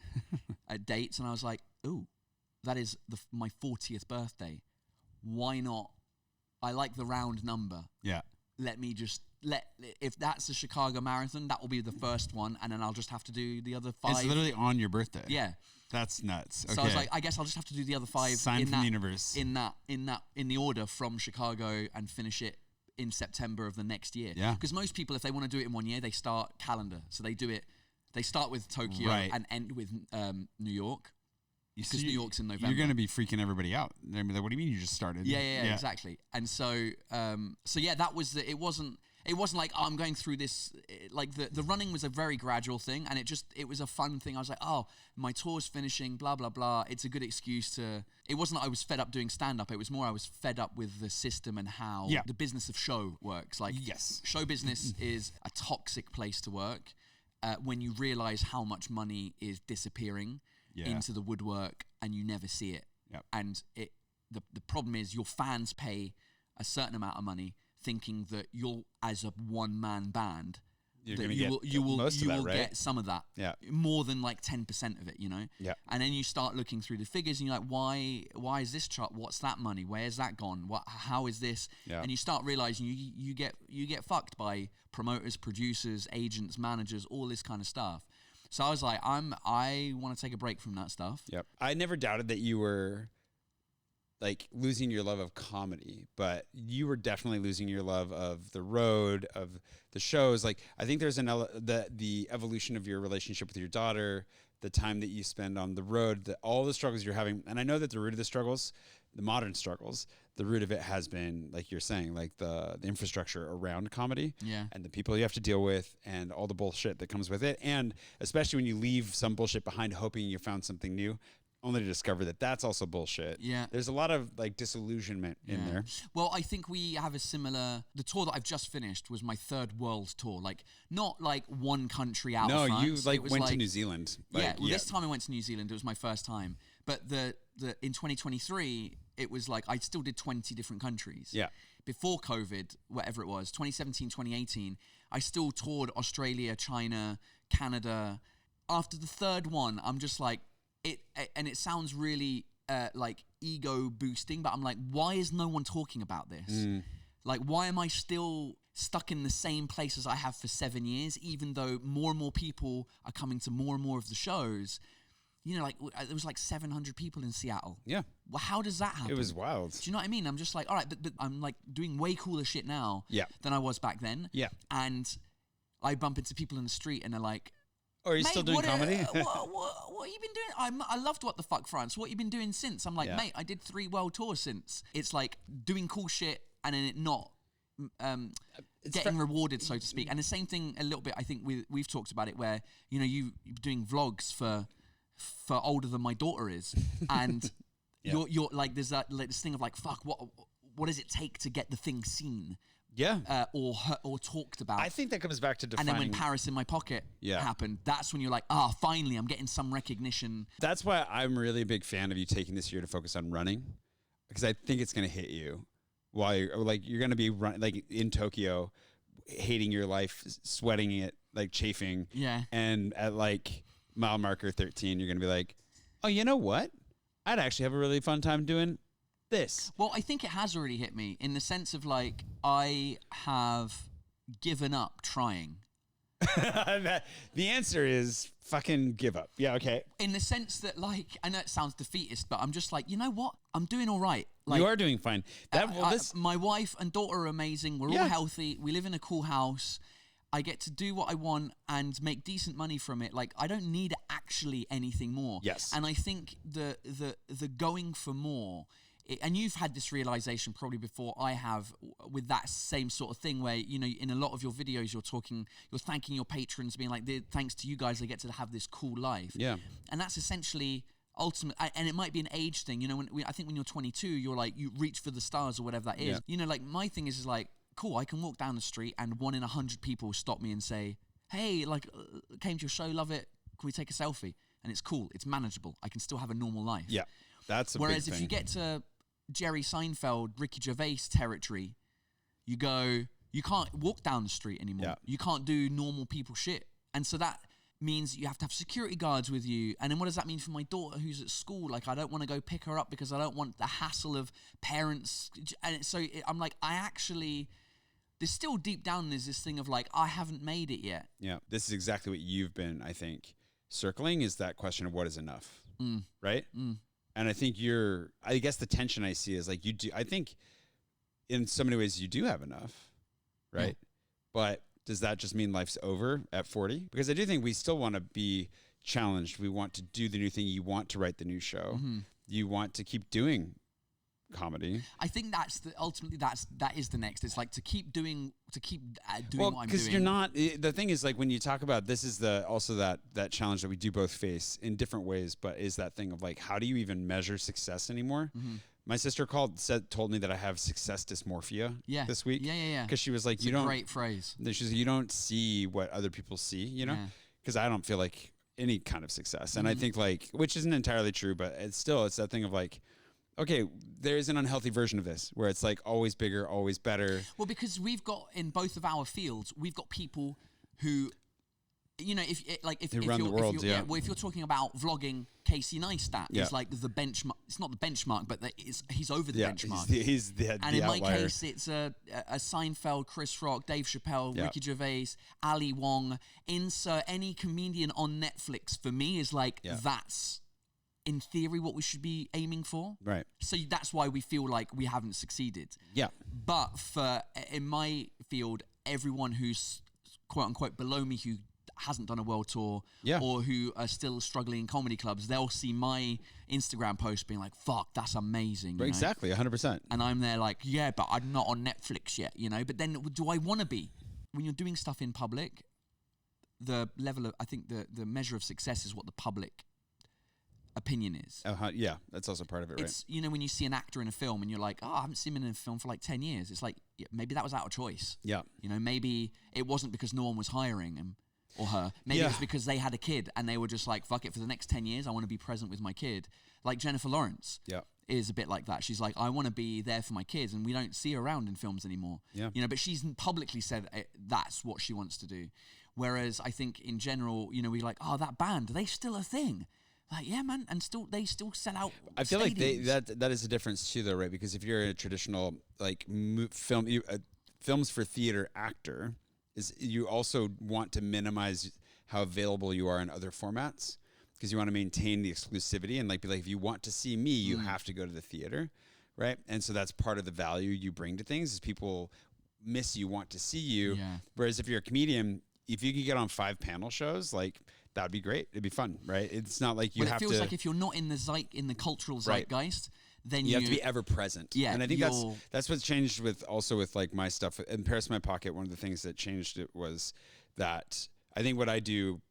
at dates. And I was like, ooh, that is my 40th birthday. Why not? I like the round number. Yeah. Let me just if that's the Chicago Marathon, that will be the first one. And then I'll just have to do the other 5. It's literally on your birthday. Yeah. That's nuts. Okay. So I was like, I guess I'll just have to do the other 5 Sign from the universe. in the order from Chicago and finish it in September of the next year. Yeah. Because most people, if they want to do it in 1 year, they start calendar. So they start with Tokyo Right. and end with New York. Because New York's in November. You're going to be freaking everybody out. They're gonna be like, what do you mean you just started? Yeah, exactly. And so, that was it wasn't like, oh, I'm going through this. Like the running was a very gradual thing, and it was a fun thing. I was like, oh, my tour's finishing, blah blah blah. It's a good excuse to. It wasn't that I was fed up doing stand up. It was more I was fed up with the system and how the business of show works. Like, yes, show business is a toxic place to work when you realize how much money is disappearing into the woodwork and you never see it. Yep. And the problem is your fans pay a certain amount of money thinking that you'll, as a one-man band, you will get some of that. Yeah. More than like 10% of it, you know? Yeah. And then you start looking through the figures and you're like, why is this chart? What's that money? Where's that gone? How is this? Yeah. And you start realizing you get fucked by promoters, producers, agents, managers, all this kind of stuff. So I was like, I want to take a break from that stuff. Yep. I never doubted that you were like losing your love of comedy, but you were definitely losing your love of the road, of the shows. Like, I think there's the evolution of your relationship with your daughter, the time that you spend on the road, all the struggles you're having. And I know that the root of the struggles, the modern struggles, the root of it has been, like you're saying, like the infrastructure around comedy and the people you have to deal with and all the bullshit that comes with it. And especially when you leave some bullshit behind hoping you found something new, only to discover that that's also bullshit. Yeah. There's a lot of like disillusionment in there. Well, I think we have the tour that I've just finished was my 3rd world tour. Like, not like one country out of France. No, you went to New Zealand. This time I went to New Zealand. It was my first time. But in 2023, it was like I still did 20 different countries. Yeah. Before COVID, whatever it was, 2017, 2018, I still toured Australia, China, Canada. After the 3rd one, I'm just like, it sounds really like ego boosting, but I'm like, why is no one talking about this? Like, why am I still stuck in the same place as I have for 7 years, even though more and more people are coming to more and more of the shows? You know, like, there was like 700 people in Seattle. Yeah. Well, how does that happen? It was wild. Do you know what I mean? I'm just like, all right, but I'm like doing way cooler shit now than I was back then. Yeah. And I bump into people in the street and they're like, are you still doing comedy? What have you been doing? I loved What the Fuck France. What have you been doing since? I'm like, mate, I did 3 world tours since. It's like doing cool shit and then it not getting rewarded, so to speak. And the same thing a little bit, I think we've talked about it where, you know, you're doing vlogs for older than my daughter is. And you're like, there's this thing of like, fuck, what does it take to get the thing seen? Yeah, or talked about. I think that comes back to defining. And then when Paris in My Pocket happened, that's when you're like, finally, I'm getting some recognition. That's why I'm really a big fan of you taking this year to focus on running, because I think it's going to hit you while you're going to be like in Tokyo, hating your life, sweating it, like chafing. Yeah. And at like mile marker 13, you're going to be like, oh, you know what? I'd actually have a really fun time doing this. Well, I think it has already hit me in the sense of like I have given up trying. The answer is fucking give up. Yeah, okay. In the sense that, like, I know it sounds defeatist, but I'm just like, you know what? I'm doing all right. Like, You are doing fine. my wife and daughter are amazing. We're all healthy. We live in a cool house. I get to do what I want and make decent money from it. Like, I don't need actually anything more. Yes. And I think the going for more, and you've had this realization probably before I have with that same sort of thing where, you know, in a lot of your videos, you're thanking your patrons, being like, thanks to you guys, I get to have this cool life. Yeah. And that's essentially ultimate, and it might be an age thing. You know, I think when you're 22, you're like, you reach for the stars or whatever that is. Yeah. You know, like my thing is like, cool, I can walk down the street and 1 in 100 people stop me and say, hey, like, came to your show, love it, can we take a selfie? And it's cool, it's manageable, I can still have a normal life. Yeah, that's a Whereas big if thing. you get to Jerry Seinfeld, Ricky Gervais territory, you go, you can't walk down the street anymore. Yeah. You can't do normal people shit. And so that means you have to have security guards with you. And then what does that mean for my daughter who's at school? Like, I don't want to go pick her up because I don't want the hassle of parents. And so I'm like, there's still deep down, there's this thing of like, I haven't made it yet. Yeah, this is exactly what you've been, I think, circling, is that question of what is enough, right? And I think I guess the tension I see is like, I think in so many ways you do have enough, right? Yeah. But does that just mean life's over at 40? Because I do think we still want to be challenged. We want to do the new thing. You want to write the new show. You want to keep doing comedy. I think ultimately that is the next. It's like to keep doing what I'm Well, doing. because you're not. The thing is, like, when you talk about this, is also that challenge that we do both face in different ways. But is that thing of like, how do you even measure success anymore? My sister told me that I have success dysmorphia this week. Yeah. Because she was like, It's a great phrase. She said, you don't see what other people see, you know? Because I don't feel like any kind of success. And I think, like, which isn't entirely true, but it's that thing of like, okay, there is an unhealthy version of this where it's like always bigger, always better. Well, because we've got, in both of our fields, we've got people who, you know, if you're talking about vlogging, Casey Neistat is like the benchmark. It's not the benchmark, but he's over the benchmark. He's the and in outlier. my case, it's a Seinfeld, Chris Rock, Dave Chappelle, Ricky Gervais, Ali Wong. Insert any comedian on Netflix for me is like, that's in theory what we should be aiming for. Right. So that's why we feel like we haven't succeeded. Yeah. But in my field, everyone who's quote unquote below me who hasn't done a world tour or who are still struggling in comedy clubs, they'll see my Instagram post being like, fuck, that's amazing. You know? Exactly, 100%. And I'm there like, yeah, but I'm not on Netflix yet, you know? But then do I want to be? When you're doing stuff in public, the level of, I think the measure of success is what the public opinion is. Yeah, that's also part of it, right? You know, when you see an actor in a film and you're like, oh, I haven't seen him in a film for like 10 years. It's like, maybe that was out of choice. Yeah. You know, maybe it wasn't because no one was hiring him or her. Maybe it was because they had a kid and they were just like, fuck it, for the next 10 years, I want to be present with my kid. Like Jennifer Lawrence is a bit like that. She's like, I want to be there for my kids, and we don't see her around in films anymore. Yeah. You know, but she's publicly said that's what she wants to do. Whereas I think in general, you know, we're like, oh, that band, are they still a thing? Like, yeah, man, and they still sell out. I feel stadiums. Like that is a difference too, though, right? Because if you're a traditional like films for theater actor, you also want to minimize how available you are in other formats, because you want to maintain the exclusivity and like be like, if you want to see me, you have to go to the theater, right? And so that's part of the value you bring to things, is people miss you, want to see you. Yeah. Whereas if you're a comedian, if you could get on 5 panel shows, like, that'd be great. It'd be fun, right? It's not like you have to. It feels like if you're not in the cultural zeitgeist, then you have to be ever present. Yeah, and I think that's what's changed with like my stuff in Paris in My Pocket. One of the things that changed it was that I think what I do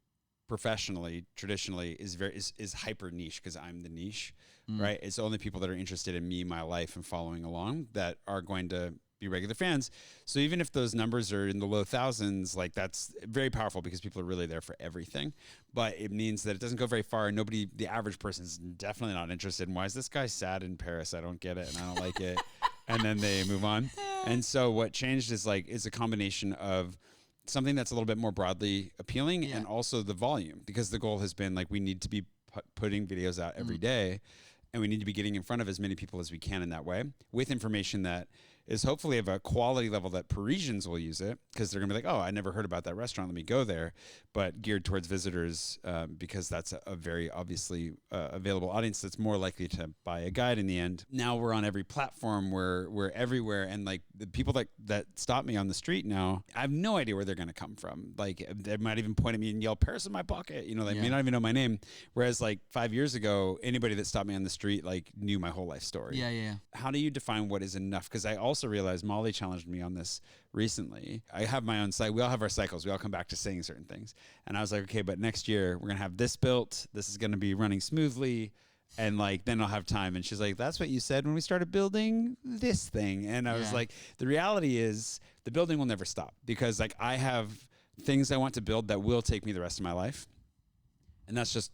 professionally, traditionally, is hyper niche, because I'm the niche, right? It's only people that are interested in me, my life, and following along that are going to be regular fans. So even if those numbers are in the low thousands, like, that's very powerful because people are really there for everything. But it means that it doesn't go very far. The average person is definitely not interested in, why is this guy sad in Paris? I don't get it, and I don't like it. And then they move on. And so what changed is a combination of something that's a little bit more broadly appealing, and also the volume, because the goal has been like, we need to be putting videos out every day, and we need to be getting in front of as many people as we can in that way, with information that is hopefully of a quality level that Parisians will use it, because they're going to be like, oh, I never heard about that restaurant. Let me go there. But geared towards visitors, because that's a very obviously available audience that's more likely to buy a guide in the end. Now we're on every platform. We're everywhere. And like the people that stop me on the street now, I have no idea where they're going to come from. Like they might even point at me and yell, Paris in my pocket. You know, they may not even know my name. Whereas like 5 years ago, anybody that stopped me on the street like knew my whole life story. Yeah. How do you define what is enough? Because I also realized Molly challenged me on this recently. I have my own site. We all have our cycles. We all come back to saying certain things. And I was like, okay, but next year we're going to have this built. This is going to be running smoothly. And like, then I'll have time. And she's like, that's what you said when we started building this thing. And I was like, the reality is the building will never stop, because like I have things I want to build that will take me the rest of my life. And that's just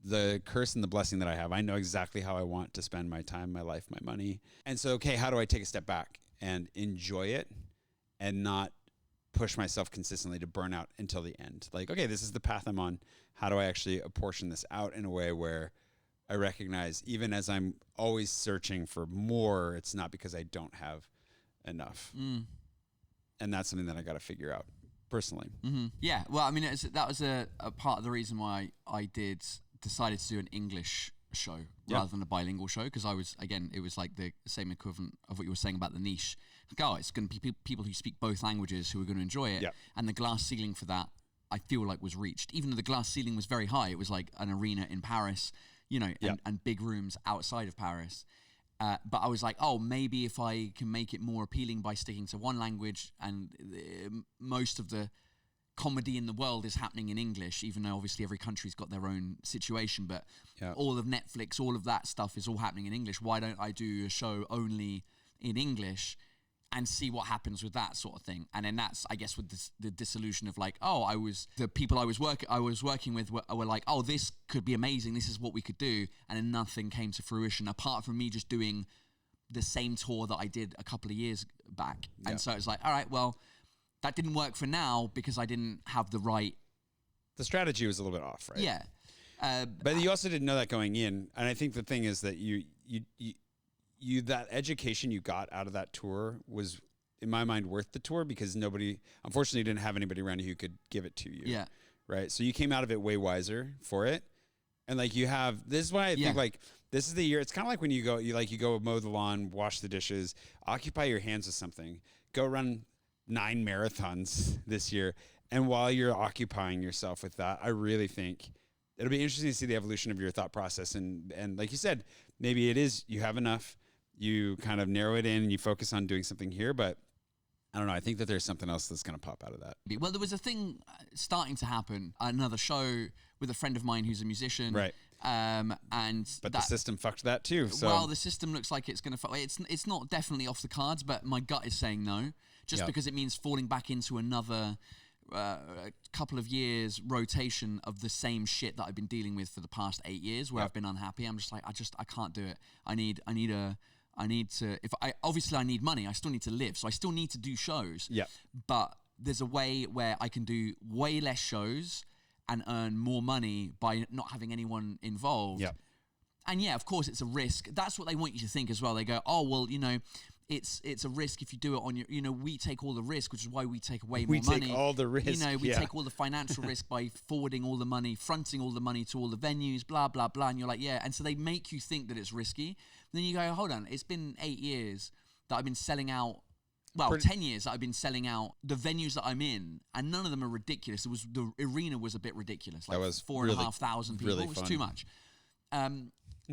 the curse and the blessing that I have. I know exactly how I want to spend my time, my life, my money. And so, okay, how do I take a step back and enjoy it and not push myself consistently to burn out until the end? Like, okay, this is the path I'm on. How do I actually apportion this out in a way where I recognize, even as I'm always searching for more, it's not because I don't have enough. And that's something that I got to figure out personally. Yeah, well, I mean, that was a part of the reason why I decided to do an English show rather than a bilingual show, because it was like the same equivalent of what you were saying about the niche. Like, oh, it's going to be people who speak both languages who are going to enjoy it. And the glass ceiling for that, I feel like, was reached. Even though the glass ceiling was very high, it was like an arena in Paris, you know, and big rooms outside of Paris. But I was like, oh, maybe if I can make it more appealing by sticking to one language, and most of the comedy in the world is happening in English, even though obviously every country's got their own situation, but all of Netflix, all of that stuff is all happening in English. Why don't I do a show only in English and see what happens with that sort of thing? And then that's, I guess, with the dissolution of like, the people I was working with were like, oh, this could be amazing, this is what we could do, and then nothing came to fruition apart from me just doing the same tour that I did a couple of years back. And so it's like, all right, well, that didn't work for now because I didn't have the right... The strategy was a little bit off, right? Yeah. But you also didn't know that going in. And I think the thing is that you that education you got out of that tour was, in my mind, worth the tour, because unfortunately, didn't have anybody around you who could give it to you. Yeah. Right? So you came out of it way wiser for it. And like this is why I think like this is the year. It's kind of like when you go mow the lawn, wash the dishes, occupy your hands with something, go run 9 marathons this year. And while you're occupying yourself with that, I really think it'll be interesting to see the evolution of your thought process. And like you said, maybe it is, you have enough, you kind of narrow it in and you focus on doing something here. But I don't know. I think that there's something else that's going to pop out of that. Well, there was a thing starting to happen, another show with a friend of mine who's a musician. Right. But the system fucked that too. So. Well, the system looks like it's going to... It's not definitely off the cards, but my gut is saying no. Just because it means falling back into another couple of years rotation of the same shit that I've been dealing with for the past 8 years, where I've been unhappy. I'm just like, I can't do it. I need money. I still need to live. So I still need to do shows. Yeah. But there's a way where I can do way less shows and earn more money by not having anyone involved. Yeah. And yeah, of course it's a risk. That's what they want you to think as well. They go, oh, well, you know, it's a risk if you do it on your, you know, we take all the risk, which is why we take away more money. We take all the risk. You know, we take all the financial risk by forwarding all the money, fronting all the money to all the venues, blah, blah, blah. And you're like, yeah. And so they make you think that it's risky. Then you go, hold on, it's been 8 years that I've been selling out. Well, 10 years that I've been selling out the venues that I'm in, and none of them are ridiculous. The arena was a bit ridiculous. Like that was 4,500 people. Really, it was too much.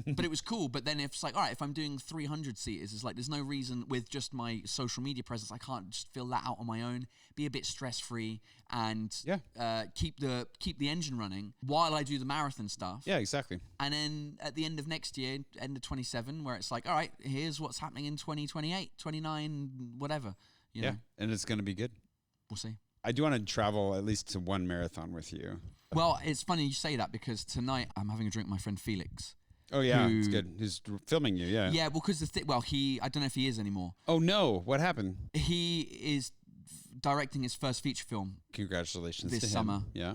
But it was cool. But then it's like, all right, if I'm doing 300 seaters, it's like there's no reason with just my social media presence, I can't just fill that out on my own, be a bit stress-free, and keep the engine running while I do the marathon stuff. Yeah, exactly. And then at the end of next year, end of 27, where it's like, all right, here's what's happening in 2028, 29, whatever. You know? And it's going to be good. We'll see. I do want to travel at least to one marathon with you. Well, it's funny you say that because tonight I'm having a drink with my friend Felix. Oh, yeah, it's good. Who's filming you, yeah. Yeah, well, because I don't know if he is anymore. Oh, no. What happened? He is directing his first feature film. Congratulations this to him. summer. Yeah.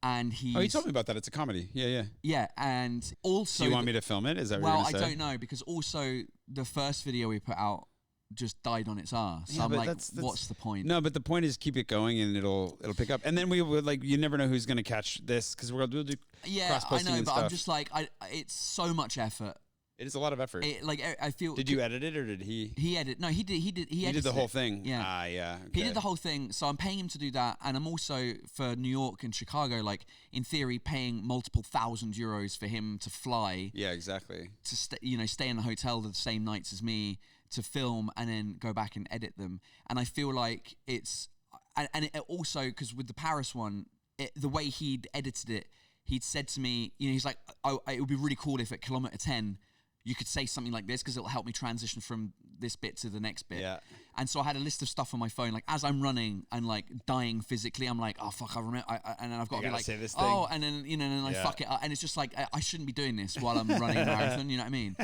And he. Oh, you told me about that. It's a comedy. Yeah. Yeah, and also. Do you want me to film it? Is that what you're going to say? Well, I don't know, because also the first video we put out just died on its ass. Yeah, I'm but like, that's- what's the point? No, but the point is keep it going and it'll pick up. And then we would like, you never know who's going to catch this because we'll do Yeah, cross I posting know, and but stuff. I'm just like, it's so much effort. It is a lot of effort. I feel. Did you edit it or did he? He edited. No, he did. He He edited did the whole it. thing. Yeah. Ah, yeah. He okay. did the whole thing, so I'm paying him to do that, and I'm also for New York and Chicago, like in theory, paying multiple €1,000 for him to fly Yeah, exactly. to stay in a hotel the same nights as me to film and then go back and edit them. And I feel like it's and it also because with the Paris one, the way he'd edited it, he'd said to me, he's like, oh, it would be really cool if at kilometer 10 you could say something like this because it'll help me transition from this bit to the next bit. Yeah. And so I had a list of stuff on my phone, like as I'm running and like dying physically, I'm like, oh fuck, I remember, and then I've got to be gotta like, say this oh, thing. and then and then I Yeah. fuck it up, and it's just like I shouldn't be doing this while I'm running a marathon. You know what I mean?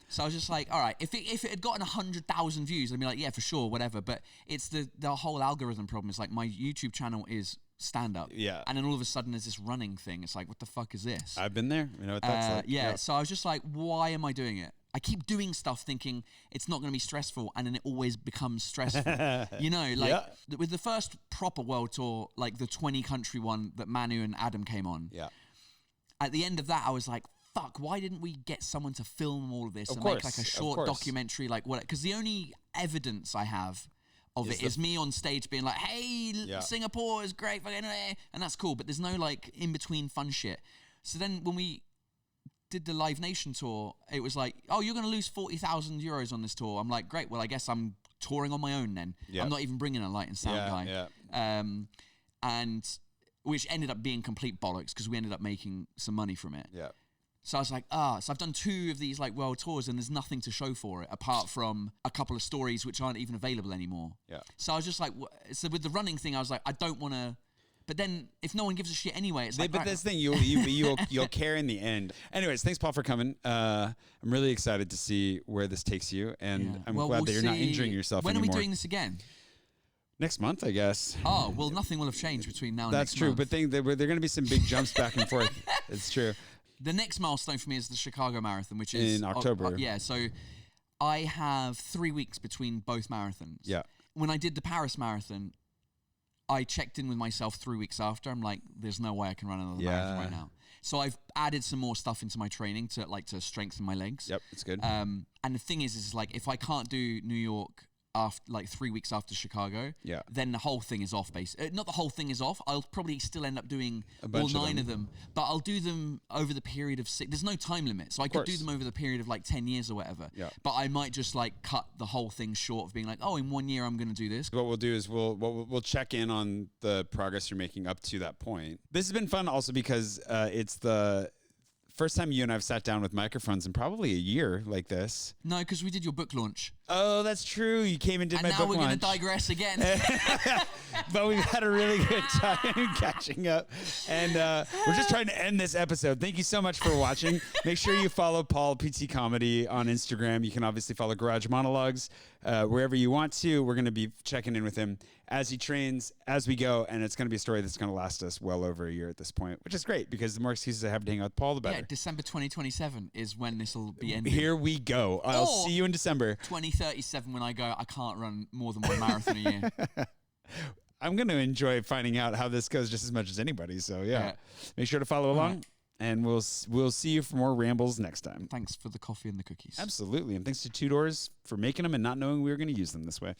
So I was just like, all right, if it had gotten 100,000 views, I'd be like, yeah, for sure, whatever. But it's the whole algorithm problem. It's like my YouTube channel is stand up, Yeah. and then all of a sudden there's this running thing. It's like, what the fuck is this? I've been there. You know what that's like. Yeah, so I was just like, why am I doing it? I keep doing stuff thinking it's not going to be stressful, and then it always becomes stressful. Yeah. With the first proper world tour, like the 20-country one that Manu and Adam came on, Yeah. at the end of that, I was like, fuck, why didn't we get someone to film all of this and make like a of short course. documentary, like what? Because the only evidence I have of it is me on stage being like, hey, Yeah. Singapore is great, and that's cool, but there's no like in-between fun shit. So then when we did the Live Nation tour, it was like, oh, you're going to lose €40,000 on this tour. I'm like, great. Well, I guess I'm touring on my own then. Yeah. I'm not even bringing a light and sound guy. Yeah. And which ended up being complete bollocks because we ended up making some money from it. Yeah. So I was like, so I've done 2 of these like world tours and there's nothing to show for it apart from a couple of stories which aren't even available anymore. Yeah. So I was just like, so with the running thing, I was like, I don't want to. But then, if no one gives a shit anyway, it's like. But right, this thing, you'll care in the end. Anyways, thanks, Paul, for coming. I'm really excited to see where this takes you, and yeah. I'm Well, glad we'll that you're not see. injuring yourself When anymore. are we doing this again? Next month, I guess. Oh, well, nothing will have changed between now and That's next true, month. but there are going to be some big jumps back and forth. It's true. The next milestone for me is the Chicago Marathon, which is In October. yeah, so I have 3 weeks between both marathons. Yeah. When I did the Paris Marathon, I checked in with myself 3 weeks after. I'm like, there's no way I can run another marathon right now. So I've added some more stuff into my training to strengthen my legs. Yep, it's good. And the thing is like, if I can't do New York after like 3 weeks after Chicago, Yeah. then the whole thing is off base. Not the whole thing is off. I'll probably still end up doing all bunch of 9 of them, but I'll do them over the period of 6. There's no time limit, so I could do course. them over the period of like 10 years or whatever. Yeah. But I might just like cut the whole thing short of being like, oh, in 1 year I'm going to do this. What we'll do is we'll check in on the progress you're making up to that point. This has been fun also because it's the first time you and I've sat down with microphones in probably a year like this. No, because we did your book launch, Oh, that's true. You came and did and my now book we're going to launch. digress again. But we've had a really good time catching up. And we're just trying to end this episode. Thank you so much for watching. Make sure you follow Paul PT Comedy on Instagram. You can obviously follow Garage Monologues wherever you want to. We're going to be checking in with him as he trains, as we go. And it's going to be a story that's going to last us well over a year at this point, which is great because the more excuses I have to hang out with Paul, the better. Yeah, December 2027 is when this will be ending. Here we go. I'll Or- see you in December. 2037 when I go, I can't run more than 1 marathon a year. I'm going to enjoy finding out how this goes just as much as anybody. So, yeah. Make sure to follow along. right. And we'll see you for more rambles next time. Thanks for the coffee and the cookies. Absolutely. And thanks to Two Doors for making them and not knowing we were going to use them this way.